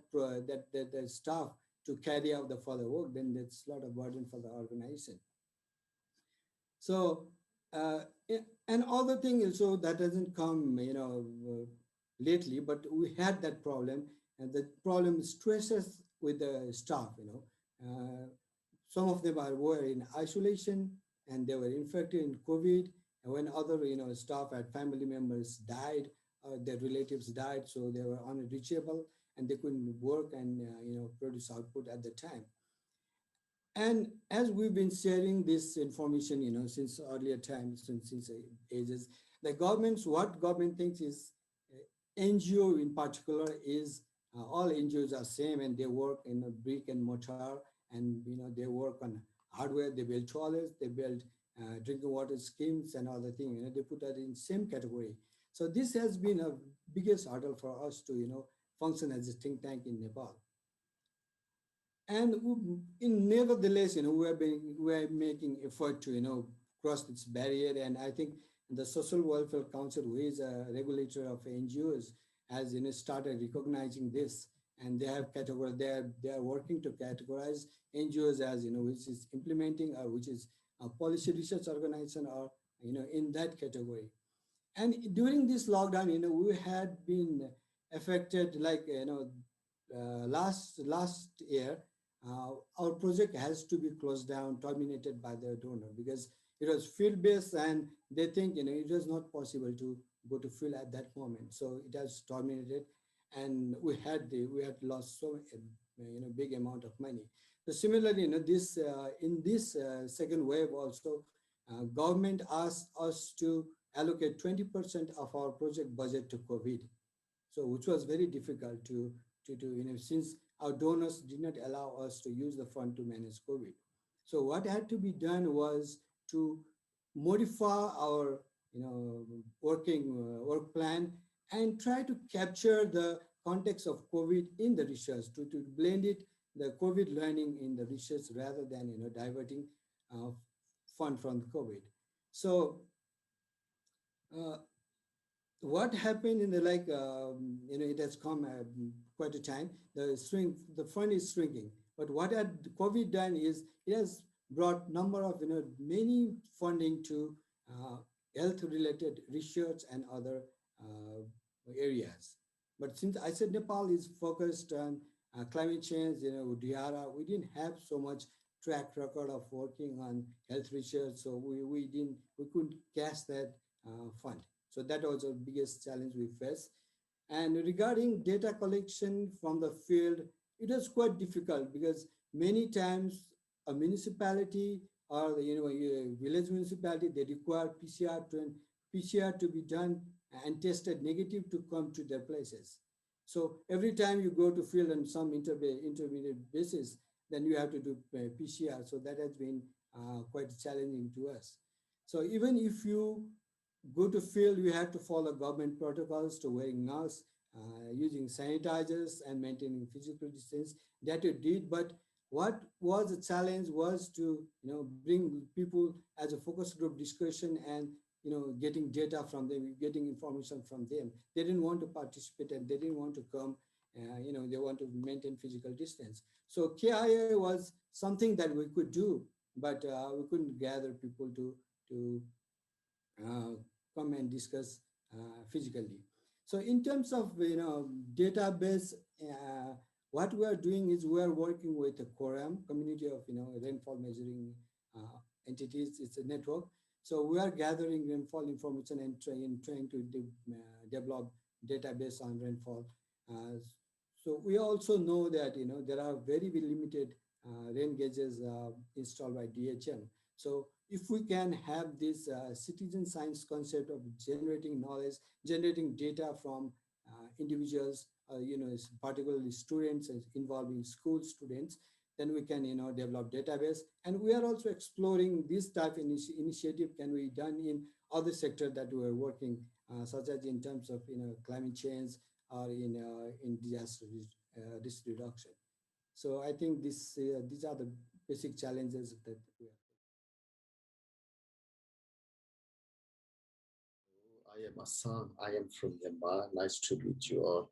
staff to carry out the further work, then that's a lot of burden for the organization. So, and other thing also that doesn't come, lately, but we had that problem, and the problem stresses with the staff. Some of them were in isolation, and they were infected in COVID. And when other, staff had family members died, their relatives died, so they were unreachable, and they couldn't work and produce output at the time. And as we've been sharing this information, since earlier times, since ages, what government thinks is NGO in particular is all NGOs are same, and they work in a brick and mortar, and they work on hardware. They build toilets, they build drinking water schemes and other things. They put that in same category. So this has been a biggest hurdle for us to function as a think tank in Nepal. And in nevertheless, we are making effort to cross this barrier. And I think the Social Welfare Council, who is a regulator of NGOs, has started recognizing this, and they have categorized. They are working to categorize NGOs as which is implementing, or which is a policy research organization, or in that category. And during this lockdown, we had been affected, like last year. Our project has to be closed down, terminated by the donor, because it was field based, and they think it was not possible to go to field at that moment, so it has terminated, and we had lost so big amount of money. So similarly, this in this second wave also, government asked us to allocate 20% of our project budget to COVID, so which was very difficult to do, since our donors did not allow us to use the fund to manage COVID. So what had to be done was to modify our work plan, and try to capture the context of COVID in the research, to blend it, the COVID learning in the research, rather than diverting uh, fund from the COVID. So uh, what happened in the it has come quite a time, the fund is shrinking, but what had COVID done is it has brought number of many funding to uh, health related research and other uh, areas. But since I said Nepal is focused on climate change, Diara, we didn't have so much track record of working on health research, so we couldn't cash that fund. So that was the biggest challenge we faced. And regarding data collection from the field, it was quite difficult because many times a municipality or a village municipality, they require PCR to be done and tested negative to come to their places. So every time you go to field on some intermediate basis, then you have to do PCR. So that has been quite challenging to us. So even if you go to field, you have to follow government protocols to wearing masks, using sanitizers and maintaining physical distance. That you did, but what was a challenge was to bring people as a focus group discussion and getting data from them, getting information from them. They didn't want to participate and they didn't want to come. They want to maintain physical distance. So KIA was something that we could do, but we couldn't gather people to uh, come and discuss physically. So in terms of database, what we are doing is we are working with a quorum community of rainfall measuring entities. It's a network. So we are gathering rainfall information and trying to develop database on rainfall. So we also know that there are very limited rain gauges installed by DHM. So if we can have this citizen science concept of generating knowledge, generating data from individuals, particularly students involving school students, then we can develop database. And we are also exploring this type of initiative can be done in other sectors that we are working, such as in terms of climate change or in disaster risk reduction. So I think these are the basic challenges that we are. I am Assam. I am from Myanmar. Nice to meet you all.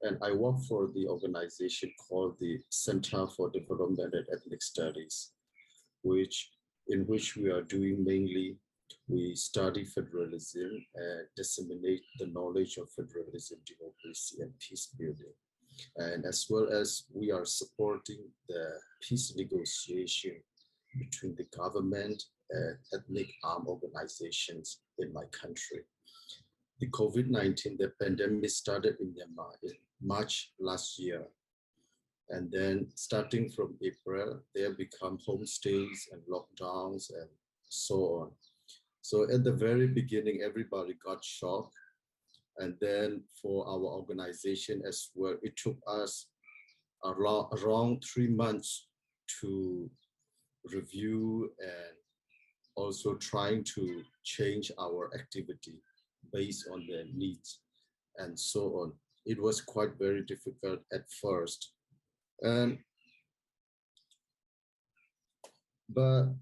And I work for the organization called the Center for Development and Ethnic Studies, in which we are doing mainly, we study federalism and disseminate the knowledge of federalism, democracy, and peace building. And as well as we are supporting the peace negotiation between the government and ethnic armed organizations in my country. The COVID-19, the pandemic started in Myanmar in March last year. And then starting from April, there become homestays and lockdowns and so on. So at the very beginning, everybody got shocked. And then for our organization as well, it took us around 3 months to review and also trying to change our activity based on their needs and so on. It was quite very difficult at first. But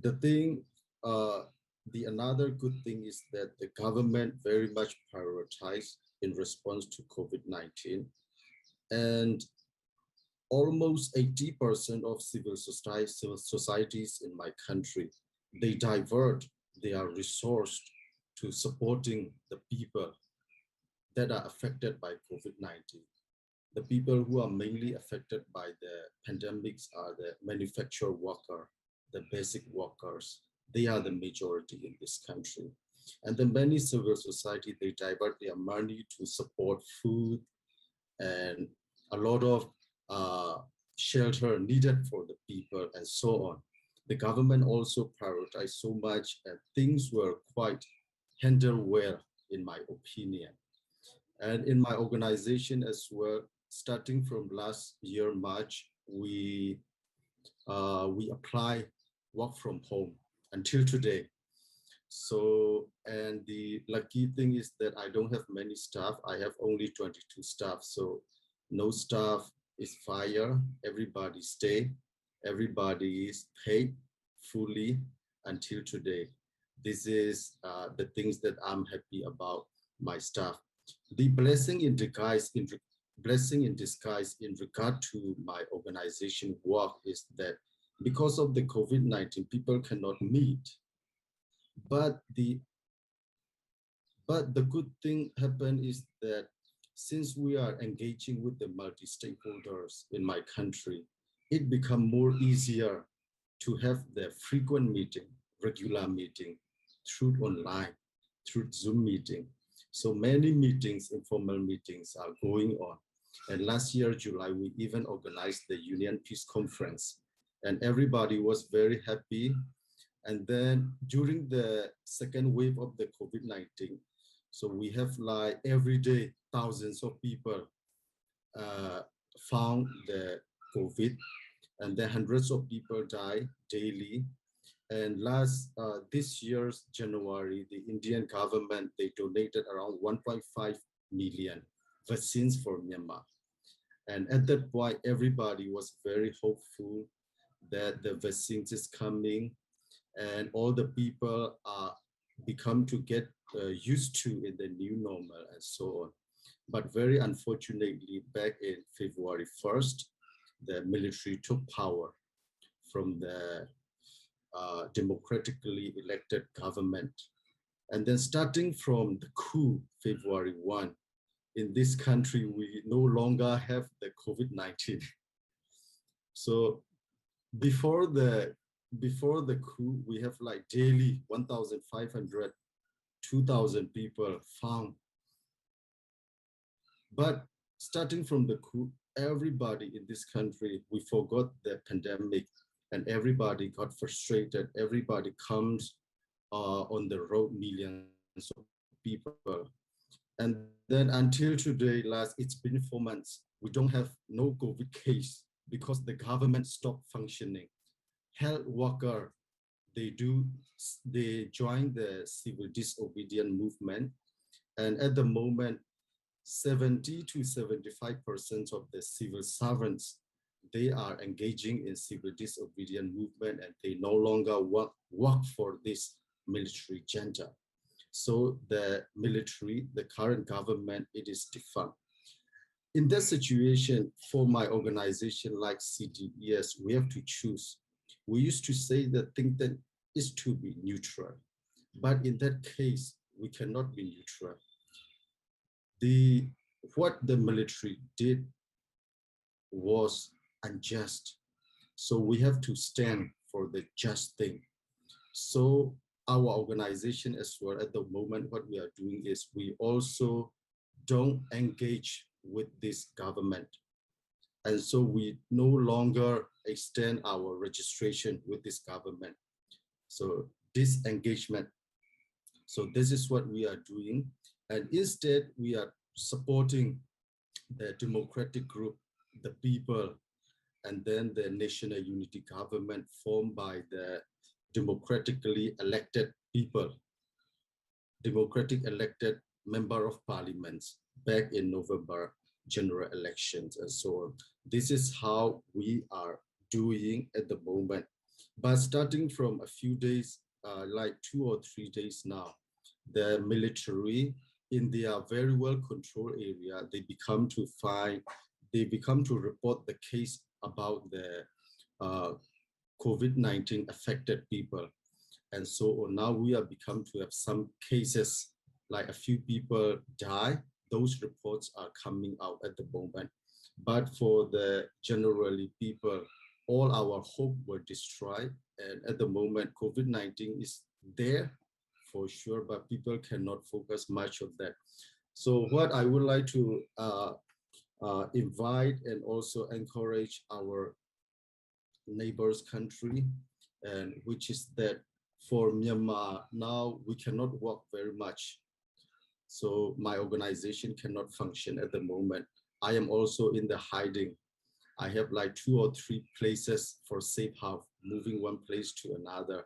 the thing, the another good thing is that the government very much prioritized in response to COVID-19, and almost 80% of civil societies in my country, they divert their resource to supporting the people that are affected by COVID-19. The people who are mainly affected by the pandemics are the manufacturer worker, the basic workers. They are the majority in this country. And the many civil society, they divert their money to support food and a lot of shelter needed for the people and so on. The government also prioritized so much and things were quite handled well, in my opinion. And in my organization as well, starting from last year, March, we apply work from home until today. So, and the lucky thing is that I don't have many staff. I have only 22 staff. So no staff is fired, everybody stay, everybody is paid fully until today. This is the things that I'm happy about my staff. The blessing in disguise in regard to my organization work is that because of the COVID-19, people cannot meet. But the good thing happened is that since we are engaging with the multi-stakeholders in my country, it become more easier to have the frequent meeting, regular meeting through online, through Zoom meeting. So many meetings, informal meetings are going on. And last year, July, we even organized the Union Peace Conference, and everybody was very happy. And then during the second wave of the COVID-19, so we have like every day, thousands of people uh, found the COVID, and then hundreds of people die daily. And this year's January, the Indian government, they donated around 1.5 million vaccines for Myanmar. And at that point, everybody was very hopeful that the vaccines is coming and all the people are become to get used to in the new normal and so on. But very unfortunately, back in February 1st, the military took power from the democratically elected government. And then starting from the coup, February 1, in this country, we no longer have the COVID-19. So before the coup, we have like daily 1,500, 2,000 people found. But starting from the coup, everybody in this country, we forgot the pandemic and everybody got frustrated. Everybody comes on the road, millions of people. And then until today, it's been 4 months, we don't have no COVID case because the government stopped functioning. Health worker, they join the civil disobedient movement. And at the moment, 70 to 75% of the civil servants, they are engaging in civil disobedient movement and they no longer work for this military junta. So the military, the current government, it is defunct. In that situation, for my organization like CDES, we have to choose. We used to say that think that is to be neutral, but in that case, we cannot be neutral. What the military did was unjust. So we have to stand for the just thing. So our organization as well, at the moment, what we are doing is we also don't engage with this government. And so we no longer extend our registration with this government. So disengagement. So this is what we are doing. And instead, we are supporting the democratic group, the people, and then the national unity government formed by the democratically elected people, democratic elected member of parliaments back in November general elections and so on. This is how we are doing at the moment. But starting from a few days, like 2 or 3 days now, the military in their very well controlled area, they become to report the case about the COVID-19 affected people. And so now we have become to have some cases, like a few people die. Those reports are coming out at the moment. But for the generally people, all our hope were destroyed. And at the moment, COVID-19 is there for sure, but people cannot focus much on that. So what I would like to invite and also encourage our neighbors country, and which is that for Myanmar, now we cannot work very much. So my organization cannot function at the moment. I am also in the hiding. I have like 2 or 3 places for safe house, moving one place to another.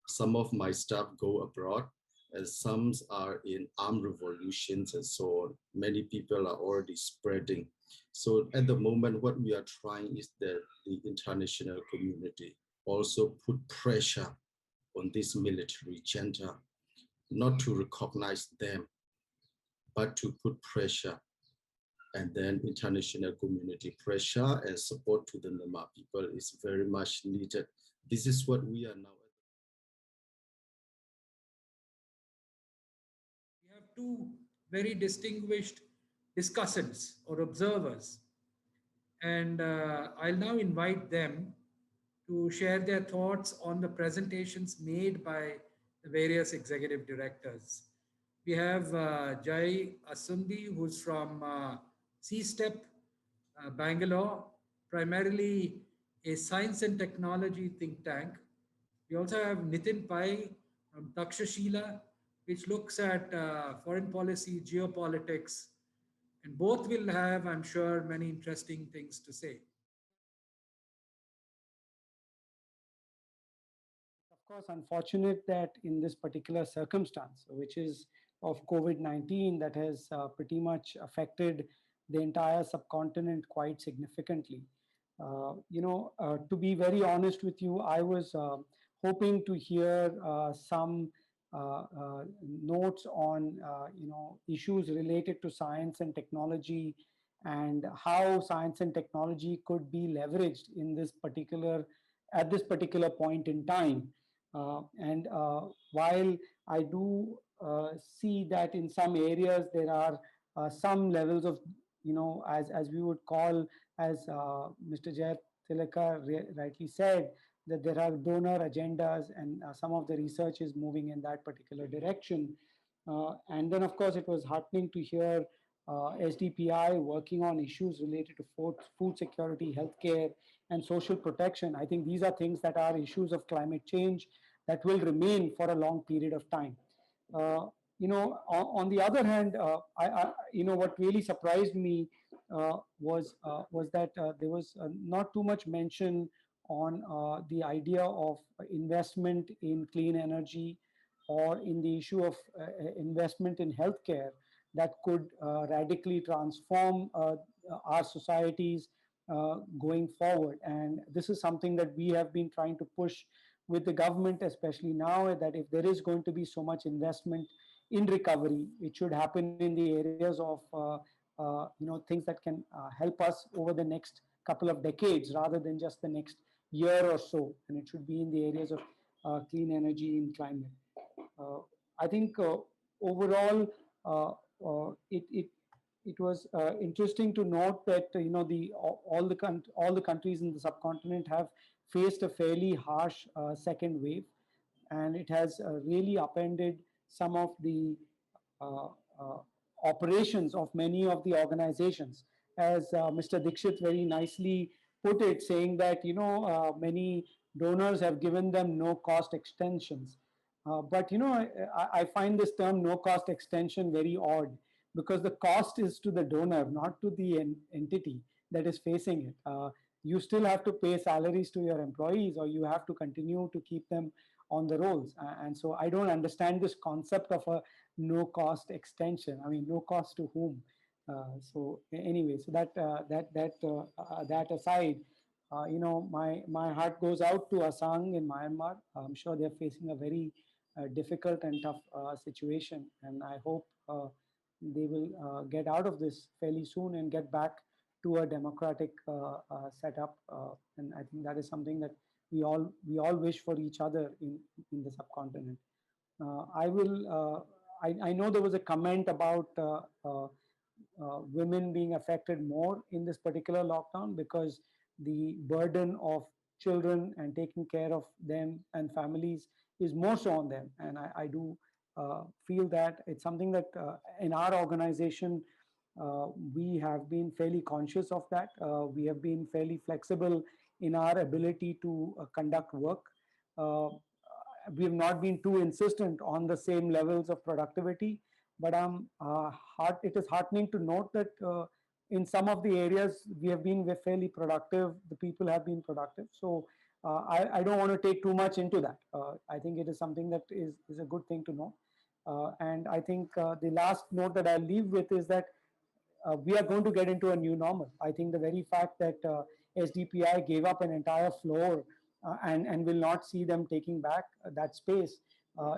Some of my staff go abroad and some are in armed revolutions and so on. Many people are already spreading. So at the moment, what we are trying is that the international community also put pressure on this military junta, not to recognize them, but to put pressure, and then international community pressure and support to the Myanmar people is very much needed. This is what we are now. We have 2 very distinguished discussants or observers, and I'll now invite them to share their thoughts on the presentations made by the various executive directors. We have Jai Asundi, who's from C-Step Bangalore, primarily a science and technology think tank. We also have Nitin Pai from Takshashila, which looks at foreign policy, geopolitics, and both will have, I'm sure, many interesting things to say. Of course, unfortunate that in this particular circumstance, which is of COVID-19, that has pretty much affected the entire subcontinent quite significantly. To be very honest with you, I was hoping to hear some notes on, issues related to science and technology and how science and technology could be leveraged in this particular at this particular point in time. And while I do see that in some areas there are some levels of, as we would call, as Mr. Jayat Tilaka rightly said, that there are donor agendas and some of the research is moving in that particular direction. And then, of course, it was heartening to hear SDPI working on issues related to food security, healthcare, and social protection. I think these are things that are issues of climate change that will remain for a long period of time. On the other hand, what really surprised me was that there was not too much mention on the idea of investment in clean energy or in the issue of investment in healthcare that could radically transform our societies going forward. And this is something that we have been trying to push with the government, especially now, that if there is going to be so much investment in recovery, it should happen in the areas of things that can help us over the next couple of decades rather than just the next year or so. And it should be in the areas of clean energy and climate. I think overall, it was interesting to note that all the countries in the subcontinent have faced a fairly harsh second wave, and it has really upended some of the uh, uh, operations of many of the organizations. As Mr. Dixit very nicely put it, saying that many donors have given them no cost extensions. But I find this term no cost extension very odd, because the cost is to the donor, not to the entity that is facing it. You still have to pay salaries to your employees, or you have to continue to keep them on the rolls. And so I don't understand this concept of a no cost extension. I mean, no cost to whom? Anyway, so that aside, my heart goes out to Asang in Myanmar. I'm sure they're facing a very difficult and tough situation, and I hope they will get out of this fairly soon and get back to a democratic setup. And I think that is something that we all wish for each other in the subcontinent. I know there was a comment about women being affected more in this particular lockdown because the burden of children and taking care of them and families is more so on them. And I do feel that it's something that in our organization, we have been fairly conscious of that. We have been fairly flexible in our ability to conduct work. We have not been too insistent on the same levels of productivity, but it is heartening to note that in some of the areas we have been fairly productive. The people have been productive. So I don't want to take too much into that. I think it is something that is a good thing to know. And I think the last note that I'll leave with is that we are going to get into a new normal. I think the very fact that SDPI gave up an entire floor and will not see them taking back that space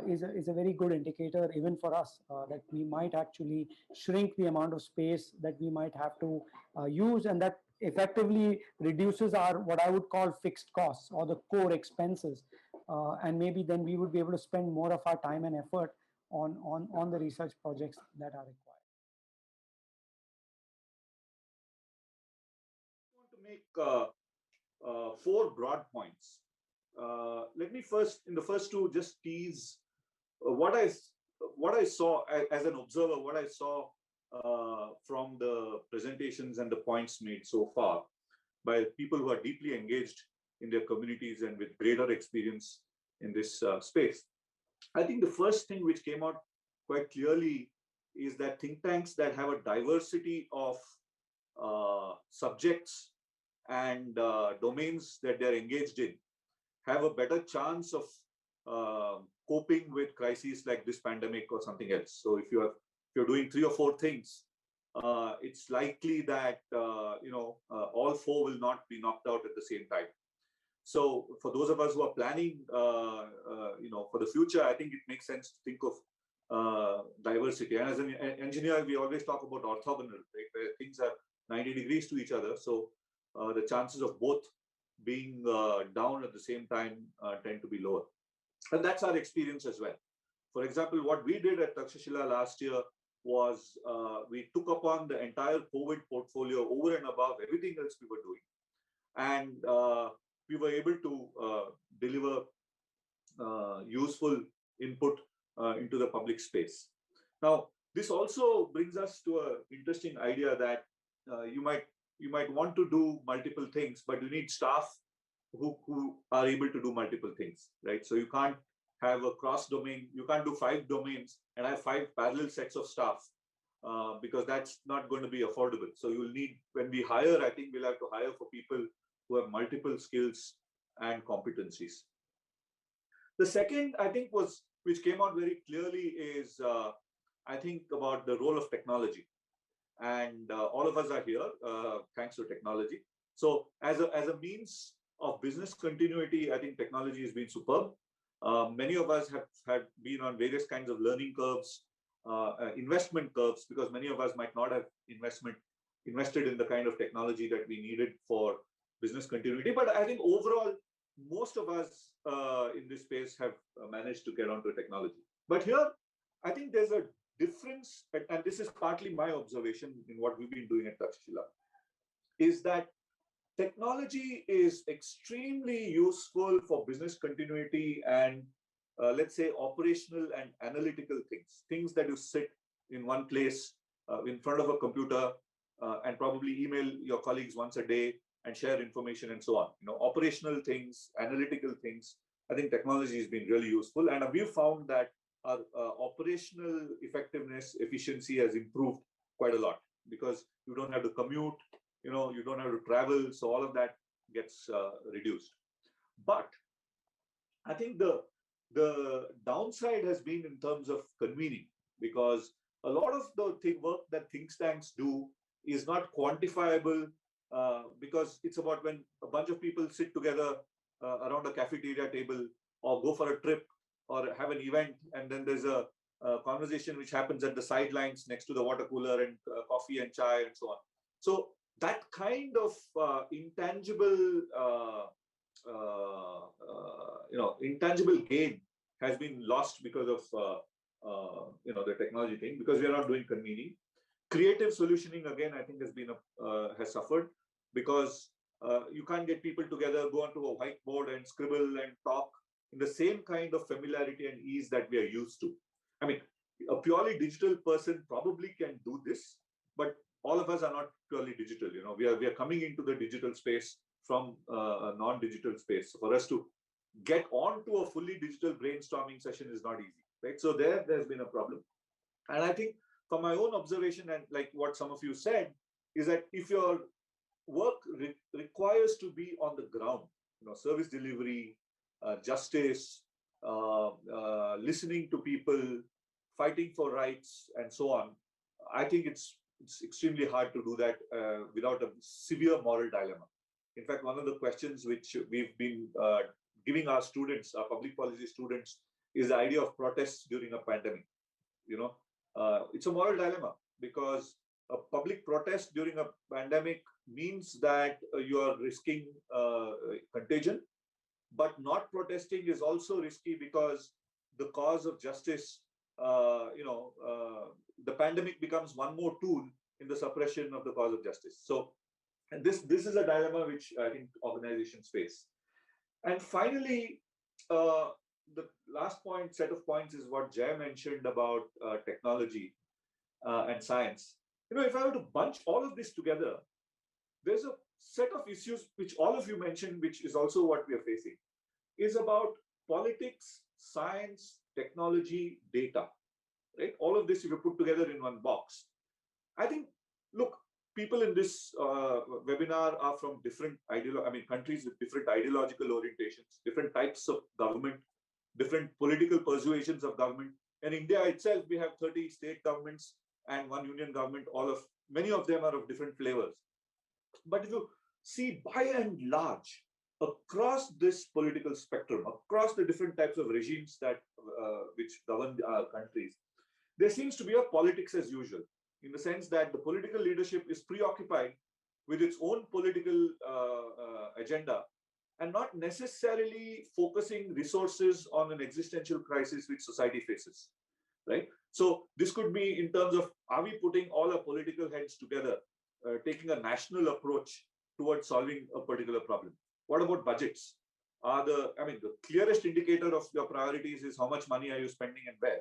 is a very good indicator even for us that we might actually shrink the amount of space that we might have to use, and that effectively reduces our what I would call fixed costs or the core expenses, and maybe then we would be able to spend more of our time and effort on the research projects that are required. Want to make four broad points. Let me first, in the first two, just tease what I saw as an observer, what I saw from the presentations and the points made so far by people who are deeply engaged in their communities and with greater experience in this space. I think the first thing which came out quite clearly is that think tanks that have a diversity of subjects and domains that they're engaged in have a better chance of coping with crises like this pandemic or something else. So if you're doing 3 or 4 things, it's likely that all 4 will not be knocked out at the same time. So for those of us who are planning, for the future, I think it makes sense to think of diversity. And as an engineer, we always talk about orthogonal, right, where things are 90 degrees to each other. So the chances of both being down at the same time tend to be lower. And that's our experience as well. For example, what we did at Takshashila last year was we took upon the entire COVID portfolio over and above everything else we were doing. And we were able to deliver useful input into the public space. Now, this also brings us to an interesting idea that you might want to do multiple things, but you need staff who are able to do multiple things, right? So you can't have a cross domain, you can't do 5 domains and have 5 parallel sets of staff because that's not going to be affordable. So you'll need, when we hire, I think we'll have to hire for people who have multiple skills and competencies. The second, I think, which came out very clearly is, I think, about the role of technology. And all of us are here thanks to technology. So as a means of business continuity, I think technology has been superb. Many of us have been on various kinds of learning curves, investment curves, because many of us might not have invested in the kind of technology that we needed for business continuity. But I think overall, most of us in this space have managed to get onto technology. But here, I think there's a difference, and this is partly my observation in what we've been doing at Takshashila, is that technology is extremely useful for business continuity and let's say operational and analytical things that you sit in one place in front of a computer and probably email your colleagues once a day and share information and so on. Operational things, analytical things. I think technology has been really useful, and we've found that our operational effectiveness, efficiency has improved quite a lot because you don't have to commute, you don't have to travel, so all of that gets reduced. But I think the downside has been in terms of convening, because a lot of the work that think tanks do is not quantifiable because it's about when a bunch of people sit together around a cafeteria table or go for a trip or have an event, and then there's a conversation which happens at the sidelines next to the water cooler and coffee and chai and so on. So that kind of intangible gain has been lost because of the technology thing, because we are not doing convening. Creative solutioning, again, I think has suffered because you can't get people together, go onto a whiteboard and scribble and talk in the same kind of familiarity and ease that we are used to. I mean, a purely digital person probably can do this, but all of us are not purely digital. We are coming into the digital space from a non-digital space. So for us to get onto a fully digital brainstorming session is not easy, right? So there's been a problem. And I think from my own observation, and like what some of you said, is that if your work requires to be on the ground, service delivery, justice, listening to people, fighting for rights, and so on, I think it's extremely hard to do that without a severe moral dilemma. In fact, one of the questions which we've been giving our students, our public policy students, is the idea of protests during a pandemic. It's a moral dilemma because a public protest during a pandemic means that you are risking contagion, but not protesting is also risky because the cause of justice, the pandemic becomes one more tool in the suppression of the cause of justice. So, and this is a dilemma which I think organizations face. And finally, the last set of points is what Jay mentioned about technology and science. if I were to bunch all of this together, there's a set of issues which all of you mentioned, which is also what we are facing, is about politics, science, technology, data, right? All of this, if you put together in one box, I think, look, people in this webinar are from different countries with different ideological orientations, different types of government, different political persuasions of government. In India itself, we have 30 state governments and one union government. Many of them are of different flavors. But if you see, by and large, across this political spectrum, across the different types of regimes that which govern our countries, there seems to be a politics as usual, in the sense that the political leadership is preoccupied with its own political agenda and not necessarily focusing resources on an existential crisis which society faces, right? So this could be in terms of, are we putting all our political heads together, taking a national approach towards solving a particular problem? What about budgets? The clearest indicator of your priorities is how much money are you spending and where?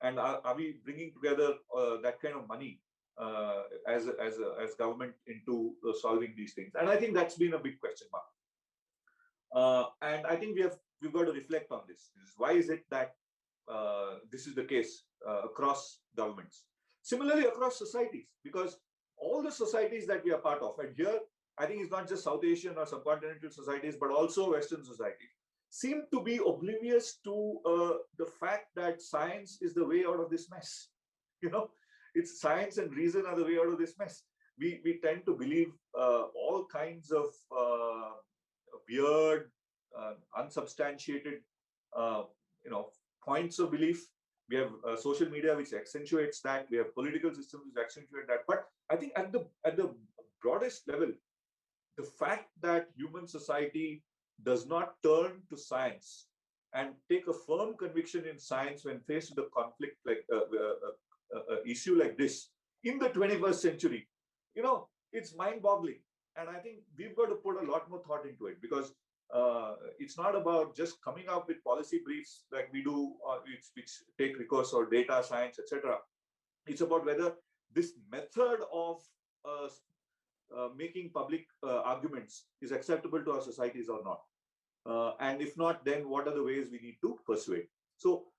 And are we bringing together that kind of money as government into solving these things? And I think that's been a big question mark. And I think we've got to reflect on this. Why is it that this is the case across governments? Similarly, across societies, because all the societies that we are part of, and here I think it's not just South Asian or subcontinental societies, but also Western societies, seem to be oblivious to the fact that science is the way out of this mess. It's science and reason are the way out of this mess. We tend to believe all kinds of weird, unsubstantiated, points of belief. We have social media which accentuates that. We have political systems which accentuate that. But I think at the broadest level, the fact that human society does not turn to science and take a firm conviction in science when faced with a conflict like issue like this in the 21st century, it's mind-boggling. And I think we've got to put a lot more thought into it, because it's not about just coming up with policy briefs like we do, which take recourse or data science, etc. It's about whether this method of making public arguments is acceptable to our societies or not. And if not, then what are the ways we need to persuade? So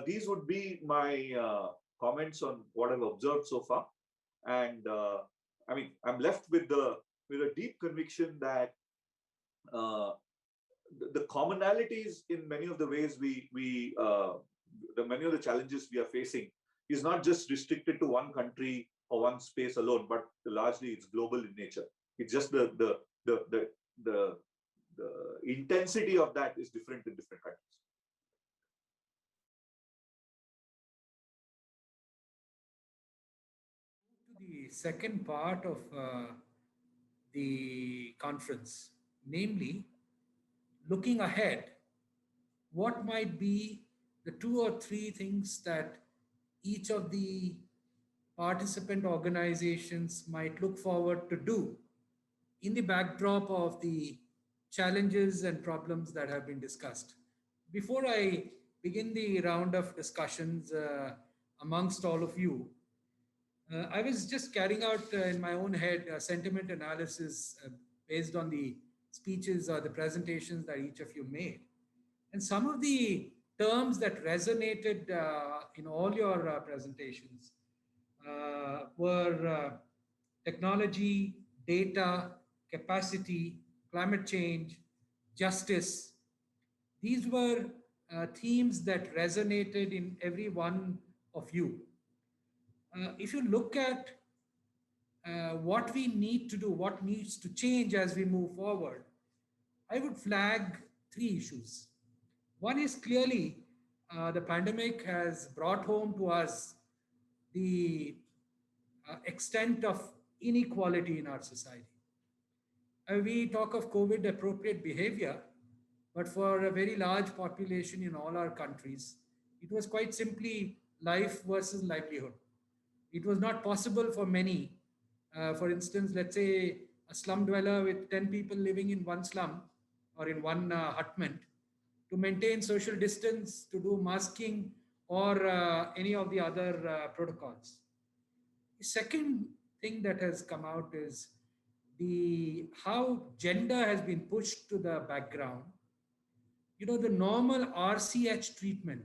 these would be my comments on what I've observed so far. And I'm left with a deep conviction that the commonalities in many of the ways many of the challenges we are facing is not just restricted to one country or one space alone, but largely it's global in nature. It's just the intensity of that is different in different countries. The second part of the conference, namely looking ahead, what might be the 2 or 3 things that each of the participant organizations might look forward to do in the backdrop of the challenges and problems that have been discussed. Before I begin the round of discussions amongst all of you, I was just carrying out in my own head a sentiment analysis based on the speeches or the presentations that each of you made. And some of the terms that resonated in all your presentations were technology, data, capacity, climate change, justice. These were themes that resonated in every one of you. If you look at what we need to do, what needs to change as we move forward, I would flag 3 issues. One is clearly the pandemic has brought home to us the extent of inequality in our society. We talk of COVID appropriate behavior, but for a very large population in all our countries, it was quite simply life versus livelihood. It was not possible for many. For instance, let's say a slum dweller with 10 people living in one slum or in one hutment, to maintain social distance, to do masking or any of the other protocols. The second thing that has come out is the how gender has been pushed to the background. The normal RCH treatment,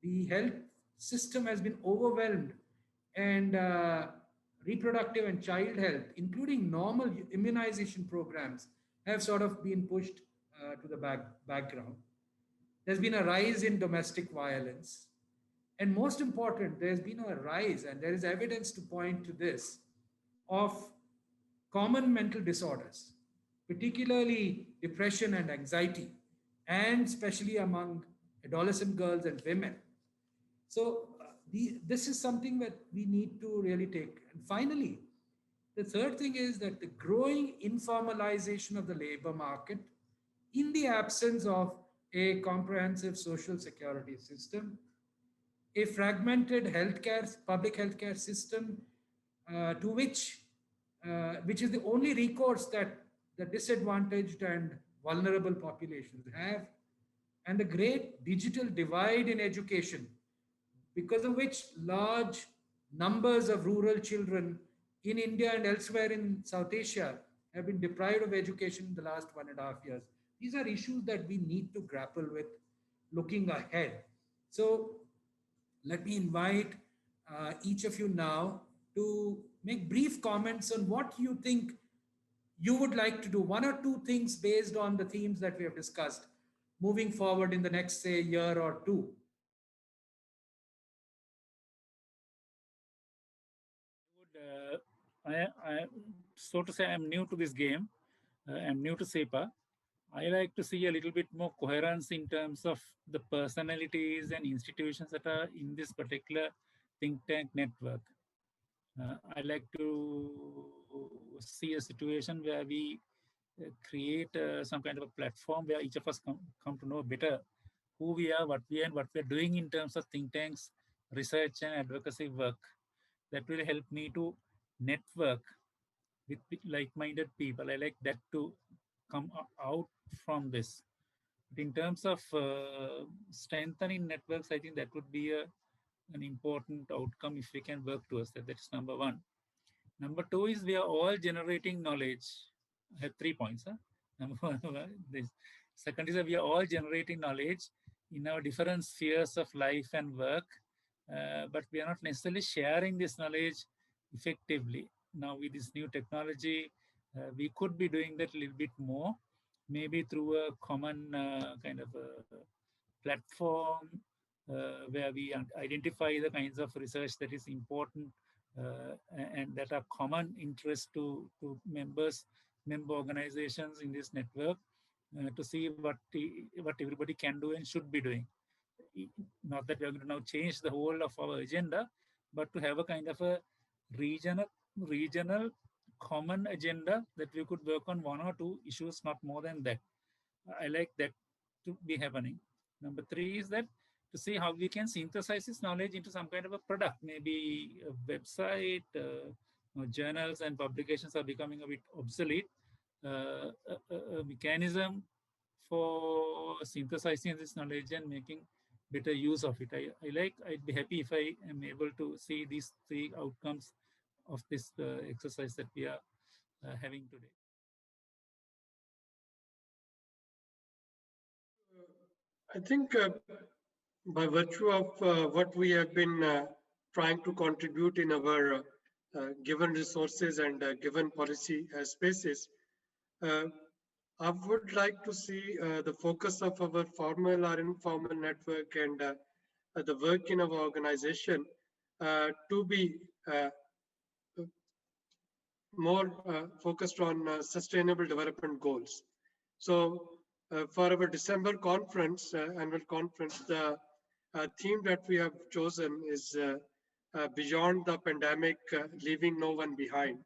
the health system has been overwhelmed, and reproductive and child health, including normal immunization programs, have sort of been pushed to the background. There's been a rise in domestic violence. And most important, there's been a rise, and there is evidence to point to this, of common mental disorders, particularly depression and anxiety, and especially among adolescent girls and women. So, this is something that we need to really take. And finally, the third thing is that the growing informalization of the labor market in the absence of a comprehensive social security system, a fragmented public healthcare system, to which is the only recourse that the disadvantaged and vulnerable populations have, and the great digital divide in education, because of which large numbers of rural children in India and elsewhere in South Asia have been deprived of education in the last 1.5 years. These are issues that we need to grapple with looking ahead. So, let me invite each of you now to make brief comments on what you think you would like to do, one or two things based on the themes that we have discussed moving forward in the next, say, year or two. So to say, I'm new to this game. I'm new to SEPA. I like to see a little bit more coherence in terms of the personalities and institutions that are in this particular think tank network. I like to see a situation where we create some kind of a platform where each of us come to know better who we are, what we are, and what we're doing in terms of think tanks, research and advocacy work. That will help me to network with like-minded people. I like that to come out from this. But in terms of strengthening networks, I think that would be an important outcome if we can work towards that. That's number one. Number two is we are all generating knowledge. I have 3 points. Huh? Number one, this. Second is that we are all generating knowledge in our different spheres of life and work, but we are not necessarily sharing this knowledge effectively. Now, with this new technology, we could be doing that a little bit more, maybe through a common kind of a platform where we identify the kinds of research that is important and that are common interest to member organizations in this network, to see what everybody can do and should be doing. Not that we are going to now change the whole of our agenda, but to have a kind of a regional common agenda that we could work on 1 or 2 issues, not more than that. I like that to be happening. Number 3 is that to see how we can synthesize this knowledge into some kind of a product, maybe a website, journals and publications are becoming a bit obsolete. A mechanism for synthesizing this knowledge and making better use of it. I'd be happy if I am able to see these 3 outcomes of this exercise that we are having today. I think by virtue of what we have been trying to contribute in our given resources and given policy spaces, I would like to see the focus of our formal or informal network and the work in our organization to be more focused on sustainable development goals. So for our December conference, annual conference, the theme that we have chosen is beyond the pandemic, leaving no one behind.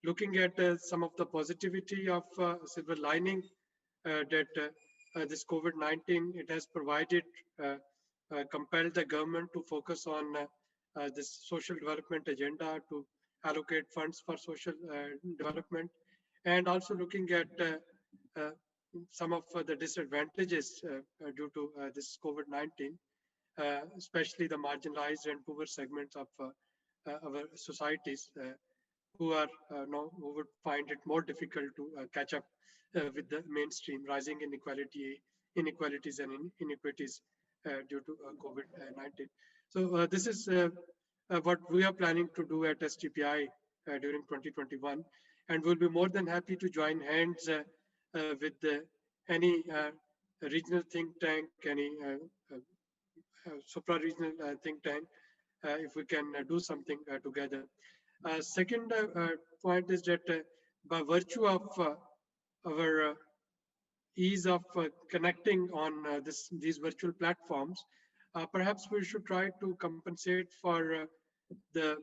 Looking at some of the positivity of silver lining that this COVID-19, it has provided, compelled the government to focus on this social development agenda, to allocate funds for social development, and also looking at some of the disadvantages due to this COVID-19, especially the marginalized and poor segments of our societies who are now who would find it more difficult to catch up with the mainstream rising inequalities and inequities due to COVID-19. So this is what we are planning to do at STPI during 2021, and we'll be more than happy to join hands with any regional think tank, any supra-regional think tank, if we can do something together. Second point is that by virtue of our ease of connecting on these virtual platforms, perhaps we should try to compensate for the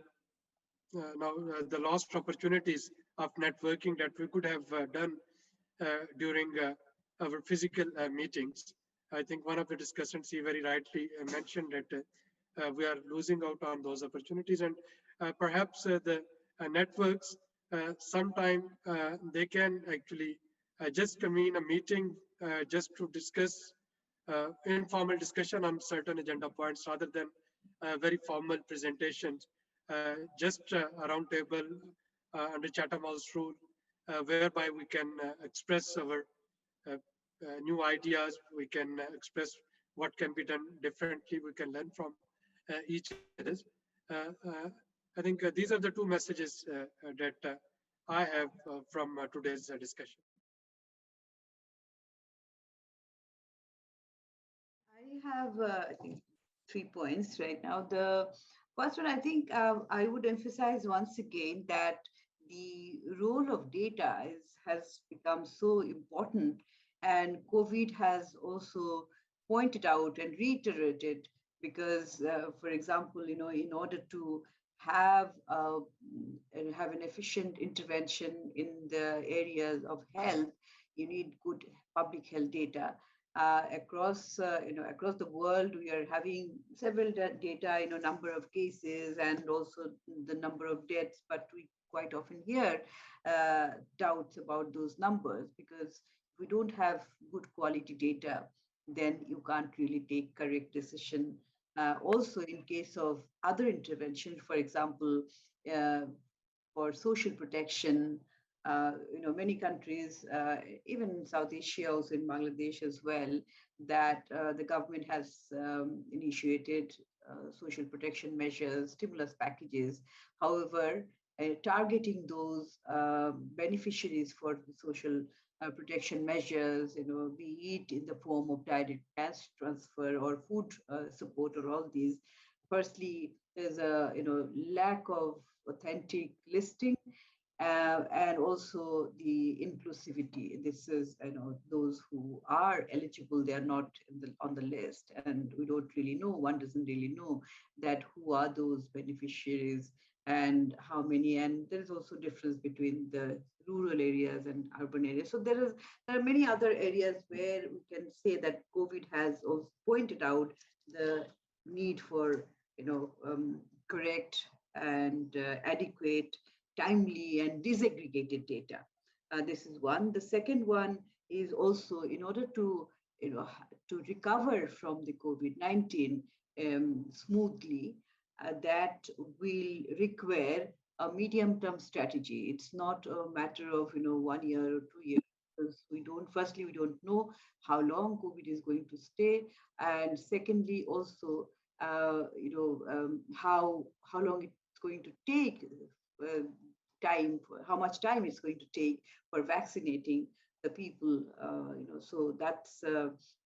the lost opportunities of networking that we could have done during our physical meetings. I think one of the discussants, he very rightly mentioned that we are losing out on those opportunities, and perhaps the networks sometime they can actually just convene a meeting just to discuss informal discussion on certain agenda points rather than very formal presentations, just a round table under Chatham House rule, whereby we can express our new ideas, we can express what can be done differently, we can learn from each other. Uh, uh, I think these are the two messages that I have from today's discussion. I have, I think, 3 points right now. The first one, I think I would emphasize once again that the role of data has become so important, and COVID has also pointed out and reiterated because, for example, in order to have and have an efficient intervention in the areas of health, you need good public health data across the world. We are having several data, number of cases and also the number of deaths, but we quite often hear doubts about those numbers because if we don't have good quality data, then you can't really take correct decision. Also, in case of other interventions, for example, uh, for social protection. Many countries, even in South Asia, also in Bangladesh as well, that the government has initiated social protection measures, stimulus packages. However, targeting those beneficiaries for the social protection measures, be it in the form of direct cash transfer or food support or all these. Firstly, there's a lack of authentic listing and also the inclusivity. This is, those who are eligible, they are not on the list, and we don't really know. One doesn't really know that who are those beneficiaries and how many. And there is also difference between the rural areas and urban areas. So there are many other areas where we can say that COVID has also pointed out the need for correct and adequate, timely and disaggregated data. This is one. The second one is also in order to to recover from the COVID-19 smoothly, that will require a medium-term strategy. It's not a matter of 1 year or 2 years. Because firstly, we don't know how long COVID is going to stay, and secondly, also how long it's going to take, uh, how much time it's going to take for vaccinating the people. So that's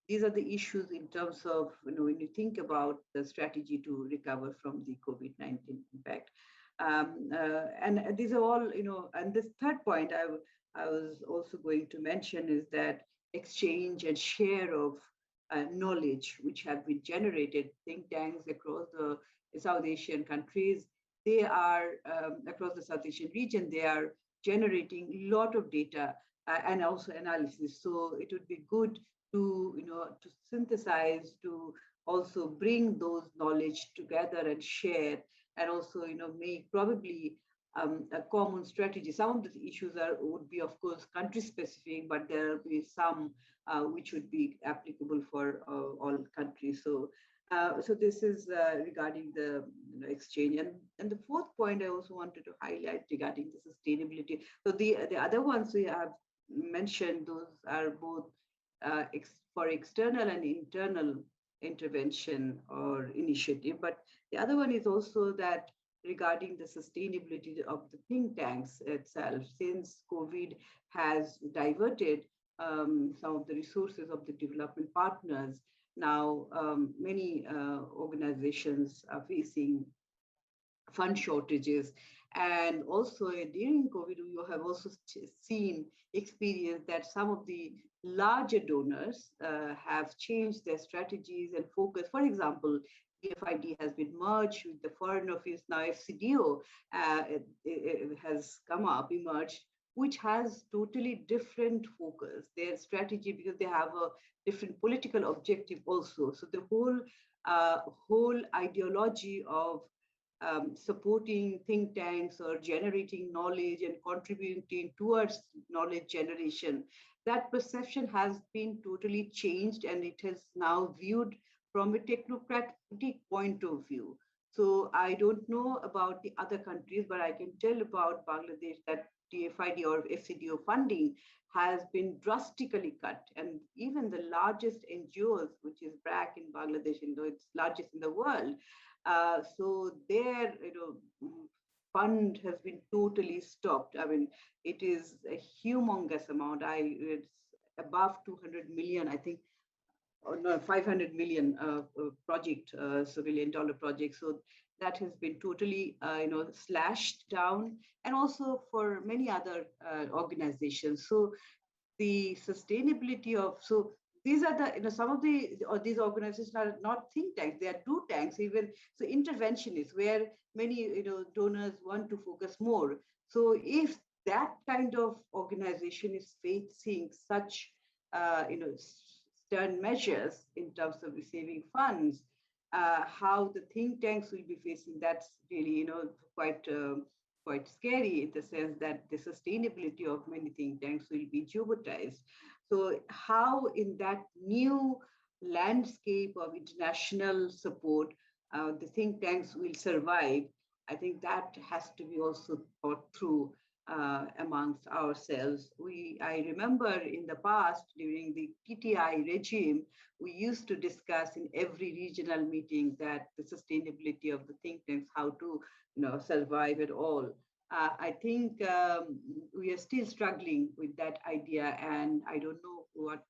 these are the issues in terms of when you think about the strategy to recover from the COVID-19 impact. And these are all, and this third point I was also going to mention is that exchange and share of knowledge which have been generated, think tanks across the South Asian countries, they are across the South Asian region, they are generating a lot of data and also analysis. So it would be good to to synthesize, to also bring those knowledge together and share, and also make probably a common strategy. Some of the issues would be, of course, country specific, but there will be some which would be applicable for all countries. So so this is regarding the exchange. And the fourth point I also wanted to highlight regarding the sustainability. So the other ones we have mentioned, those are both for external and internal intervention or initiative. But the other one is also that regarding the sustainability of the think tanks itself, since COVID has diverted some of the resources of the development partners. Now, many organizations are facing fund shortages. And also during COVID, we have also seen, experienced that some of the larger donors have changed their strategies and focus. For example, DFID has been merged with the Foreign Office. Now FCDO it has come up, emerged, which has totally different focus, their strategy, because they have a different political objective also. So the whole ideology of supporting think tanks or generating knowledge and contributing towards knowledge generation, that perception has been totally changed, and it is now viewed from a technocratic point of view. So I don't know about the other countries, but I can tell about Bangladesh that DFID or FCDO funding has been drastically cut. And even the largest NGOs, which is BRAC in Bangladesh, though it's largest in the world, so their fund has been totally stopped. I mean, it is a humongous amount. It's above 200 million, I think, or no, 500 million project, so $1 billion project. So that has been totally, slashed down, and also for many other organizations. So the sustainability of, so these are the, some of the, or these organizations are not think tanks, they are do tanks even. So interventionists, where many, donors want to focus more. So if that kind of organization is facing such, stern measures in terms of receiving funds, how the think tanks will be facing, that's really, quite quite scary, in the sense that the sustainability of many think tanks will be jeopardized. So how in that new landscape of international support, the think tanks will survive, I think that has to be also thought through amongst ourselves. I remember in the past, during the TTI regime, we used to discuss in every regional meeting that the sustainability of the think tanks, how to survive at all. I think we are still struggling with that idea, and I don't know what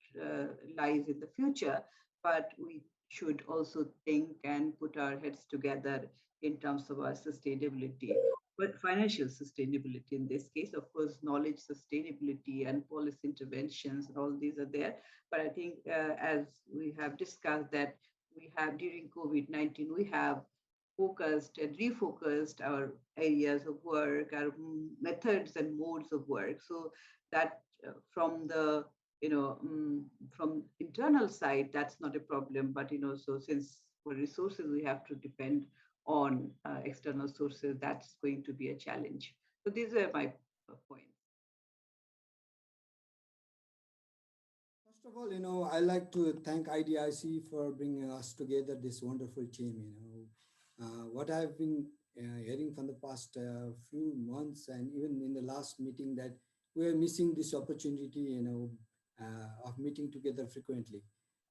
lies in the future, but we should also think and put our heads together in terms of our sustainability. But financial sustainability in this case, of course, knowledge sustainability and policy interventions and all these are there. But I think as we have discussed that we have during COVID-19, we have focused and refocused our areas of work, our methods and modes of work. So that from the, from internal side, that's not a problem. But, so since for resources, we have to depend on external sources, that's going to be a challenge. So these are my points. First of all, I like to thank IDIC for bringing us together, this wonderful team. What I've been hearing from the past few months, and even in the last meeting, that we're missing this opportunity, of meeting together frequently.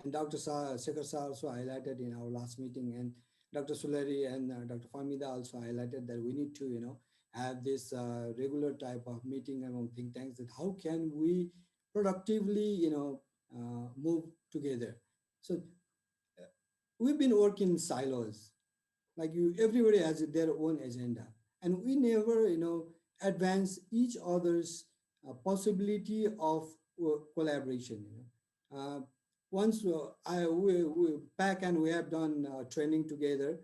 And Dr. Shekhar Sir also highlighted in our last meeting, and Dr. Suleri and Dr. Famida also highlighted that we need to, have this regular type of meeting among think tanks, that how can we productively, move together. So we've been working in silos, like everybody has their own agenda, and we never, advance each other's possibility of collaboration. Once we back and we have done training together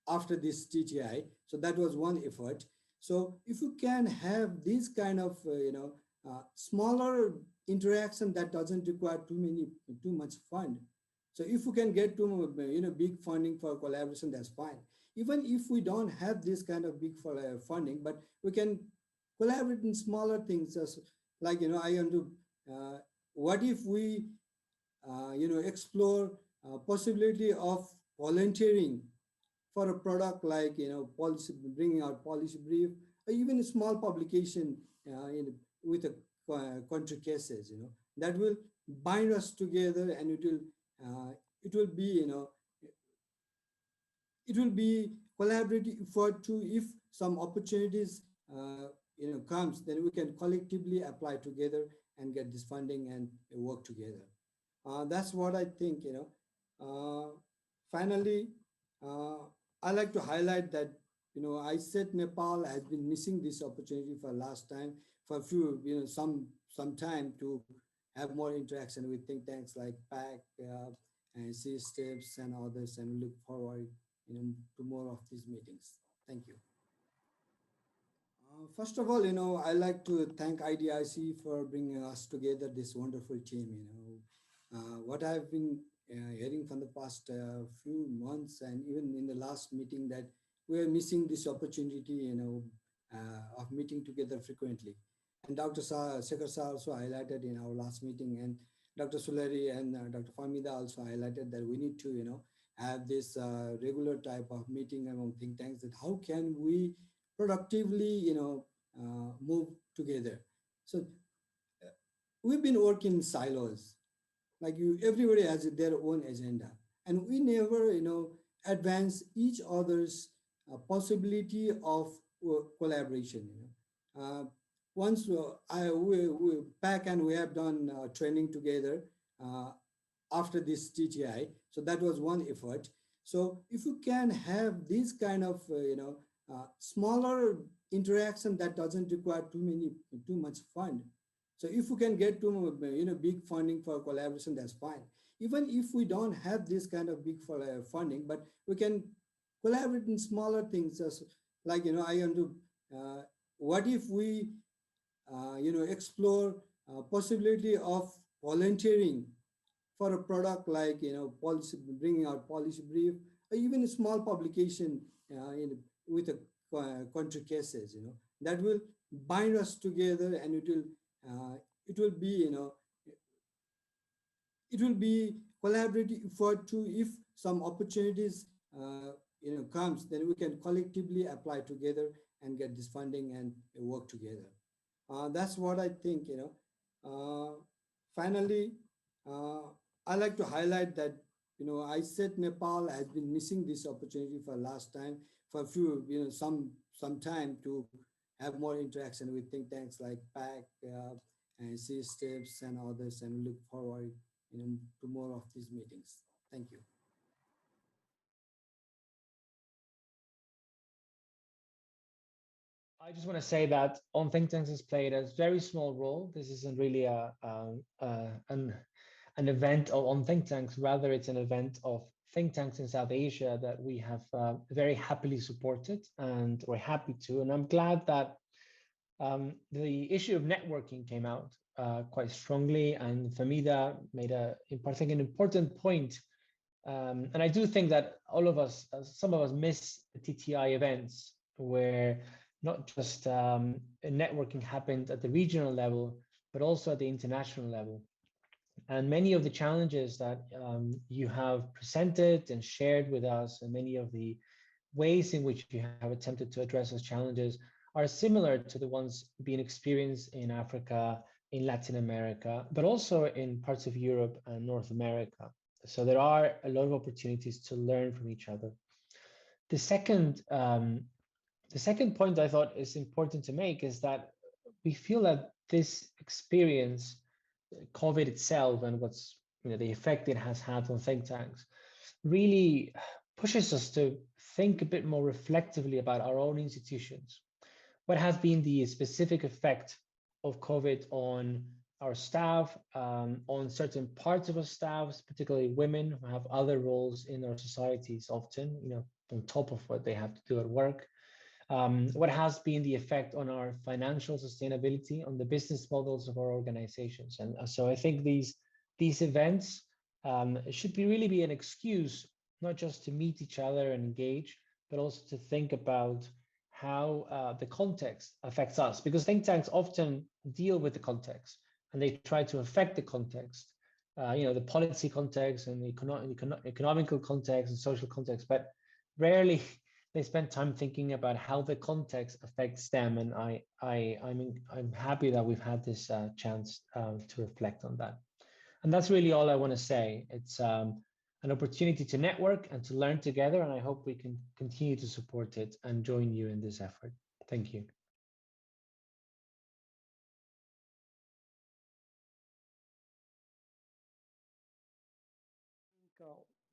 after this TTI, so that was one effort. So if you can have this kind of smaller interaction that doesn't require too much fund. So if we can get to big funding for collaboration, that's fine. Even if we don't have this kind of big funding, but we can collaborate in smaller things, like I want to. What if we explore possibility of volunteering for a product like, policy, bringing out policy brief, or even a small publication with a country cases, that will bind us together, and it will be, it will be collaborative effort to, if some opportunities comes, then we can collectively apply together and get this funding and work together. That's what I think. Finally, I like to highlight that I said Nepal has been missing this opportunity for last time, for a few, some time, to have more interaction with think tanks like PAC and C-STEPS and others, and we look forward to more of these meetings. Thank you. First of all, I like to thank IDIC for bringing us together, this wonderful team. What I've been hearing from the past few months, and even in the last meeting, that we are missing this opportunity, of meeting together frequently. And Dr. Sekhar Sir also highlighted in our last meeting, and Dr. Suleri and Dr. Famida also highlighted that we need to, have this regular type of meeting among think tanks, that how can we productively, move together. So we've been working in silos, like everybody has their own agenda, and we never, advance each other's possibility of collaboration. Once we back, and we have done training together after this TTI, so that was one effort. So if you can have this kind of smaller interaction that doesn't require too much fund. So if we can get to big funding for collaboration, that's fine. Even if we don't have this kind of big funding, but we can collaborate in smaller things, as like I want to. What if we explore possibility of volunteering for a product like policy, bringing out policy brief, or even a small publication with a country cases, that will bind us together, and it will be it will be collaborative effort to, if some opportunities comes, then we can collectively apply together and get this funding and work together. That's what I think. Finally, I like to highlight that I said Nepal has been missing this opportunity for last time, for a few some time, to have more interaction with think tanks like PAC and C-STEPS and others, and we look forward to more of these meetings. Thank you. I just want to say that On Think Tanks has played a very small role. This isn't really an event on think tanks. Rather, it's an event of think tanks in South Asia that we have very happily supported, and we're happy to. And I'm glad that the issue of networking came out quite strongly, and Famida made I think, an important point. And I do think that all of us, some of us, miss the TTI events where not just networking happened at the regional level, but also at the international level. And many of the challenges that you have presented and shared with us, and many of the ways in which you have attempted to address those challenges, are similar to the ones being experienced in Africa, in Latin America, but also in parts of Europe and North America. So there are a lot of opportunities to learn from each other. The second point I thought is important to make is that we feel that this experience, COVID itself, and what's the effect it has had on think tanks, really pushes us to think a bit more reflectively about our own institutions. What has been the specific effect of COVID on our staff, on certain parts of our staff, particularly women who have other roles in our societies often, on top of what they have to do at work. What has been the effect on our financial sustainability, on the business models of our organizations. And so I think these events should really be an excuse, not just to meet each other and engage, but also to think about how the context affects us, because think tanks often deal with the context and they try to affect the context, the policy context and the economical context and social context. But rarely they spend time thinking about how the context affects them. And I'm happy that we've had this chance to reflect on that. And that's really all I want to say. It's an opportunity to network and to learn together, and I hope we can continue to support it and join you in this effort. Thank you.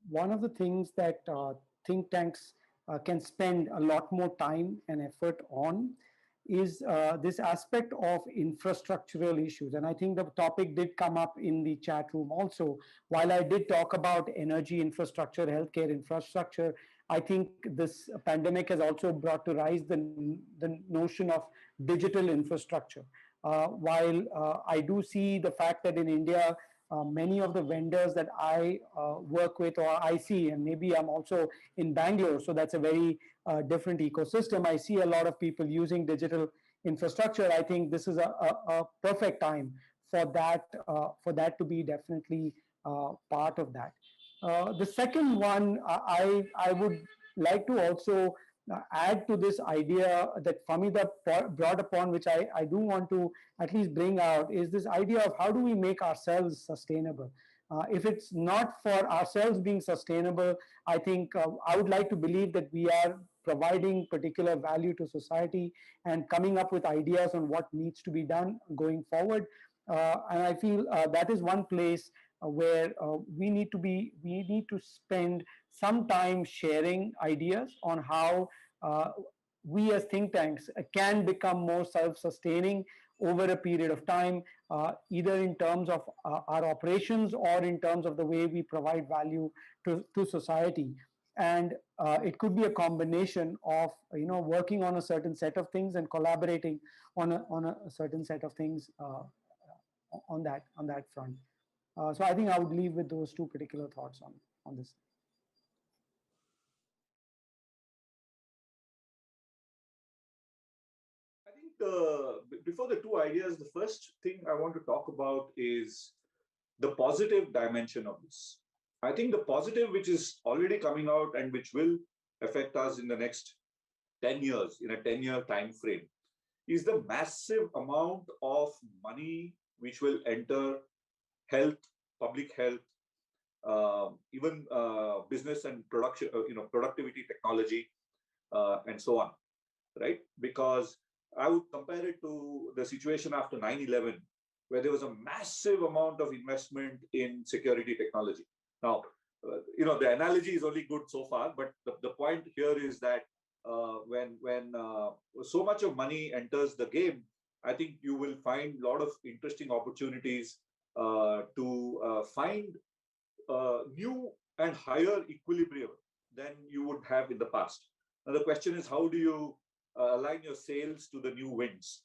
One of the things that think tanks can spend a lot more time and effort on is this aspect of infrastructural issues. And I think the topic did come up in the chat room also. While I did talk about energy infrastructure, healthcare infrastructure, I think this pandemic has also brought to rise the notion of digital infrastructure. While I do see the fact that in India, many of the vendors that I work with or I see, and maybe I'm also in Bangalore, so that's a very different ecosystem. I see a lot of people using digital infrastructure. I think this is a perfect time for that to be definitely part of that. The second one, I would like to also add to this idea that Famida brought upon, which I do want to at least bring out, is this idea of how do we make ourselves sustainable. If it's not for ourselves being sustainable, I think I would like to believe that we are providing particular value to society and coming up with ideas on what needs to be done going forward. And I feel that is one place where we need to spend some time sharing ideas on how we as think tanks can become more self-sustaining over a period of time, either in terms of our operations or in terms of the way we provide value to society. And it could be a combination of working on a certain set of things and collaborating on a certain set of things on that front. So I think I would leave with those two particular thoughts on this. I think before the two ideas, the first thing I want to talk about is the positive dimension of this. I think the positive, which is already coming out and which will affect us in the next 10 years, in a 10-year time frame, is the massive amount of money which will enter health, public health, even business and production, productivity, technology, and so on, right? Because I would compare it to the situation after 9/11, where there was a massive amount of investment in security technology. Now, the analogy is only good so far, but the point here is that when so much of money enters the game, I think you will find a lot of interesting opportunities to find new and higher equilibrium than you would have in the past. Now, the question is, how do you align your sails to the new winds?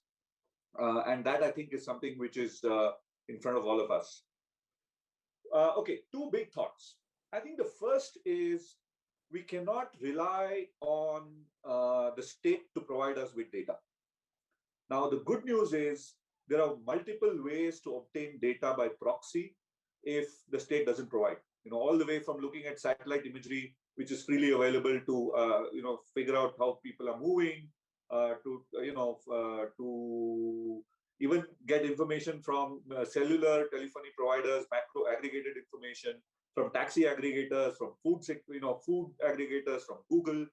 And that, I think, is something which is in front of all of us. Okay, two big thoughts. I think the first is we cannot rely on the state to provide us with data. Now, the good news is there are multiple ways to obtain data by proxy if the state doesn't provide. All the way from looking at satellite imagery, which is freely available to figure out how people are moving, to even get information from cellular telephony providers, macro aggregated information from taxi aggregators, from food aggregators, from Google.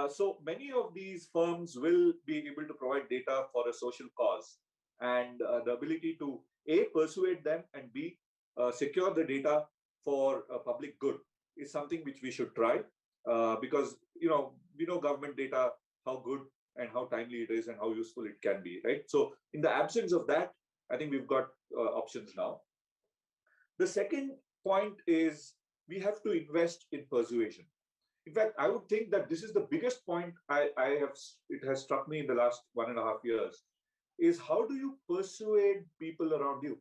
So many of these firms will be able to provide data for a social cause, and the ability to A, persuade them, and B, secure the data for public good is something which we should try, because we know government data, how good and how timely it is and how useful it can be, right? So in the absence of that, I think we've got options now. The second point is we have to invest in persuasion. In fact, I would think that this is the biggest point it has struck me in the last 1.5 years, is how do you persuade people around you?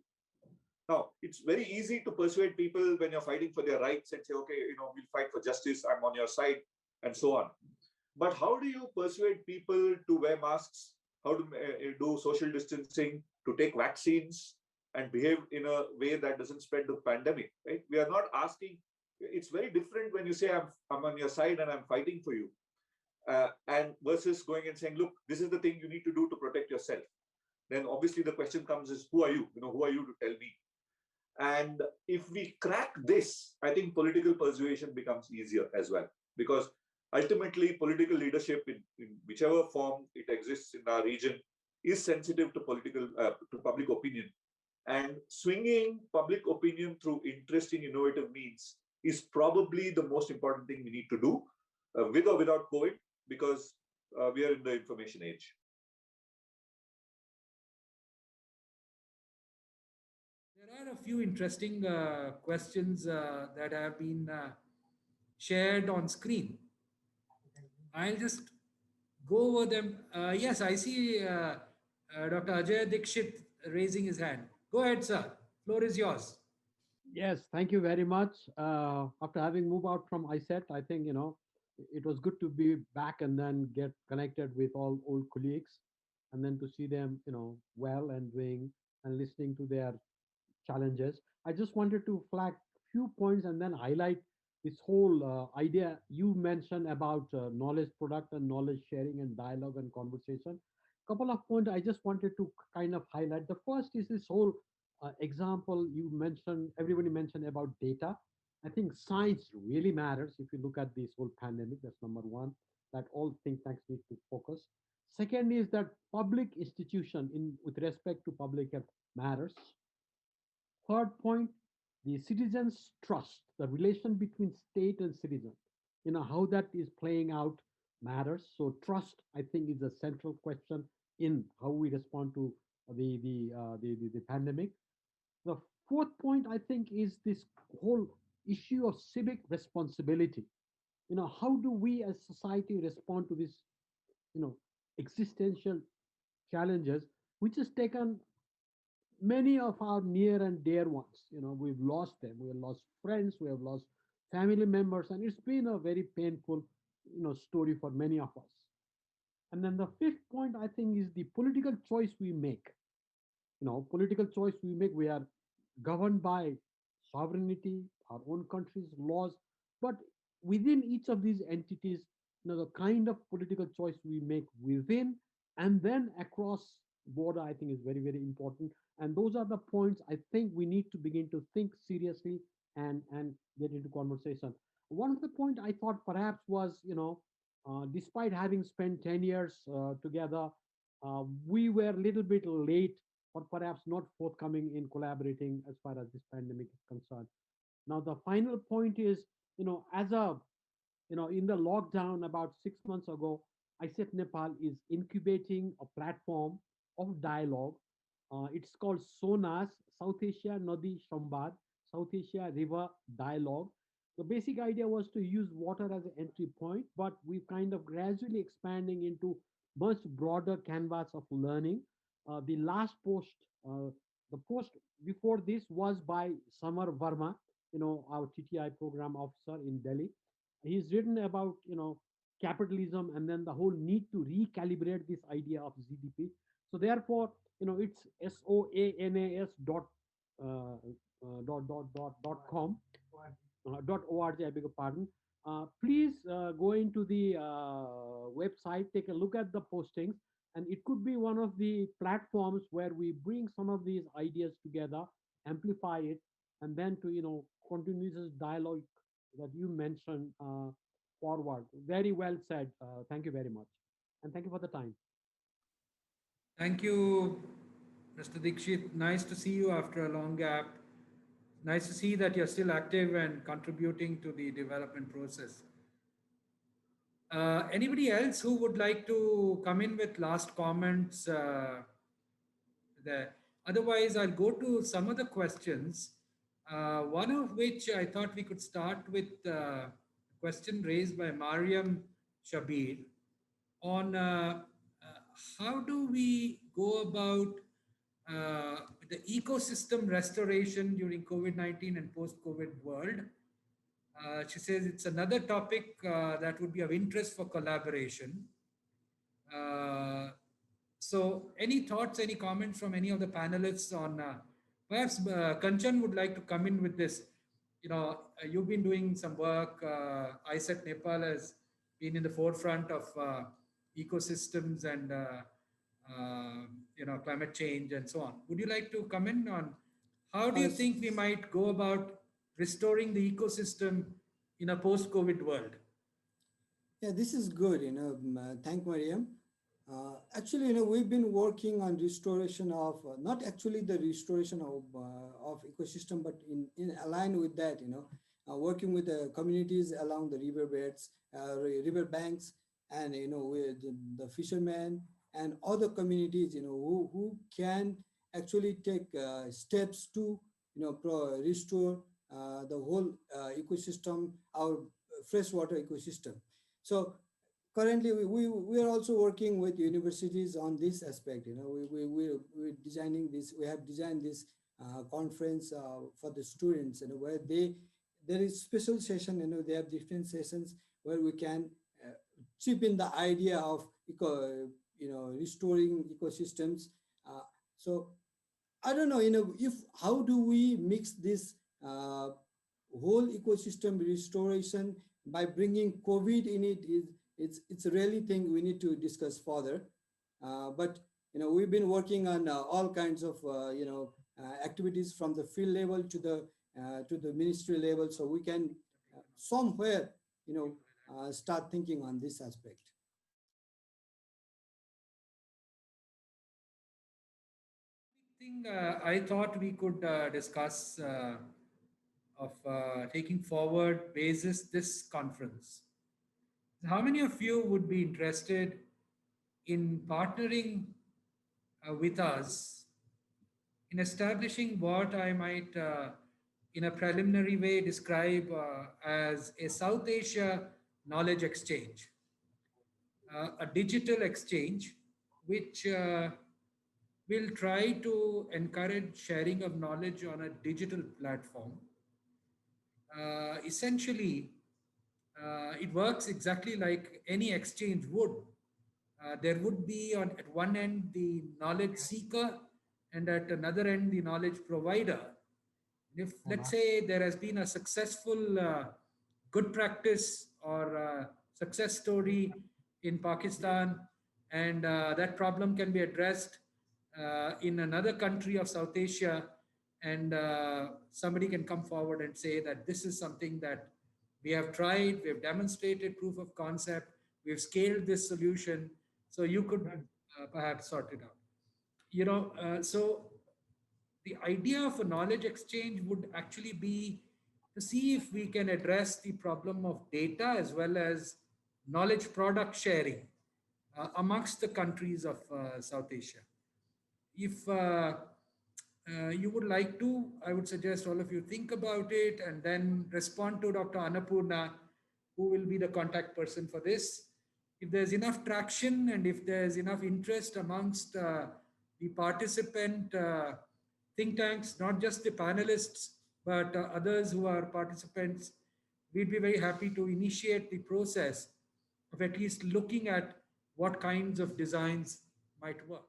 Now, it's very easy to persuade people when you're fighting for their rights and say, okay, we'll fight for justice, I'm on your side, and so on. But how do you persuade people to wear masks, how to do social distancing, to take vaccines, and behave in a way that doesn't spread the pandemic, right? We are not asking It's very different when you say I'm on your side and I'm fighting for you, and versus going and saying, look, this is the thing you need to do to protect yourself. Then obviously the question comes is, who are you? Who are you to tell me? And if we crack this, I think political persuasion becomes easier as well, because ultimately political leadership in whichever form it exists in our region is sensitive to to public opinion, and swinging public opinion through interesting, innovative means is probably the most important thing we need to do, with or without COVID, because we are in the information age. There are a few interesting questions that have been shared on screen. I'll just go over them. Yes, I see Dr. Ajay Dikshit raising his hand. Go ahead, sir. Floor is yours. Yes, thank you very much. After having moved out from ISET, I think, it was good to be back and then get connected with all old colleagues and then to see them, well and doing and listening to their challenges. I just wanted to flag few points and then highlight this whole idea you mentioned about knowledge product and knowledge sharing and dialogue and conversation. Couple of points I just wanted to kind of highlight. The first is this whole example you mentioned, everybody mentioned about data. I think science really matters if you look at this whole pandemic. That's number one, that all think tanks need to focus. Second is that public institution in with respect to public health matters. Third point, the citizens' trust, the relation between state and citizen, how that is playing out matters. So trust, I think, is a central question in how we respond to the pandemic. The fourth point, I think, is this whole issue of civic responsibility. How do we as society respond to this, existential challenges, which has taken many of our near and dear ones. We've lost them. We have lost friends. We have lost family members, and it's been a very painful, story for many of us. And then the fifth point, I think, is the political choice we make. Political choice we make. We are governed by sovereignty, our own country's laws, but within each of these entities, the kind of political choice we make within and then across border, I think, is very, very important. And those are the points I think we need to begin to think seriously and get into conversation. One of the point I thought perhaps was, despite having spent 10 years together, we were a little bit late or perhaps not forthcoming in collaborating as far as this pandemic is concerned. Now, the final point is, as a, in the lockdown about 6 months ago, ISET Nepal is incubating a platform of dialogue. It's called SONAS, South Asia Nadi Shambad, South Asia River Dialogue. The basic idea was to use water as an entry point, but we're kind of gradually expanding into much broader canvas of learning. The last post, the post before this was by Samar Verma, our TTI program officer in Delhi. He's written about, capitalism and then the whole need to recalibrate this idea of GDP. So therefore, it's SOANAS dot com dot org. I beg your pardon. Please go into the website, take a look at the postings, and it could be one of the platforms where we bring some of these ideas together, amplify it, and then to continue this dialogue that you mentioned forward. Very well said. Thank you very much, and thank you for the time. Thank you, Mr. Dikshit. Nice to see you after a long gap. Nice to see that you're still active and contributing to the development process. Anybody else who would like to come in with last comments there? Otherwise, I'll go to some of the questions. One of which I thought we could start with a question raised by Mariam Shabir on how do we go about the ecosystem restoration during COVID-19 and post-COVID world. She says it's another topic that would be of interest for collaboration. So any thoughts, any comments from any of the panelists on, perhaps Kanchan would like to come in with this. you've been doing some work. ISET Nepal has been in the forefront of ecosystems and climate change and so on. Would you like to comment on how do you Us. think we might go about restoring the ecosystem in a post-COVID world? Yeah, this is good. Thank Mariam. Actually, we've been working on restoration of not actually the restoration of ecosystem, but in align with that, working with the communities along the river beds, river banks, and with the fishermen and other communities, who can actually take steps to restore the whole ecosystem, our freshwater ecosystem. So currently we are also working with universities on this aspect. We're designing this, we have designed this conference for the students, where there is special session, they have different sessions where we can chip in the idea of restoring ecosystems. So I don't know, if how do we mix this whole ecosystem restoration by bringing COVID in it, it's a really thing we need to discuss further. But we've been working on all kinds of activities from the field level to the ministry level, so we can somewhere start thinking on this aspect. Thing I thought we could discuss of taking forward basis this conference. How many of you would be interested in partnering with us in establishing what I might, in a preliminary way, describe as a South Asia knowledge exchange, a digital exchange, which will try to encourage sharing of knowledge on a digital platform. Essentially, it works exactly like any exchange would. There would be at one end the knowledge seeker and at another end the knowledge provider. If, let's say, there has been a successful good practice or success story in Pakistan, and that problem can be addressed in another country of South Asia, and somebody can come forward and say that this is something that we have tried, we have demonstrated proof of concept, we've scaled this solution, so you could perhaps sort it out. So the idea of a knowledge exchange would actually be to see if we can address the problem of data as well as knowledge product sharing amongst the countries of South Asia. If you would like to, I would suggest all of you think about it and then respond to Dr. Annapurna, who will be the contact person for this. If there's enough traction and if there's enough interest amongst the participant think tanks, not just the panelists, but others who are participants, we'd be very happy to initiate the process of at least looking at what kinds of designs might work.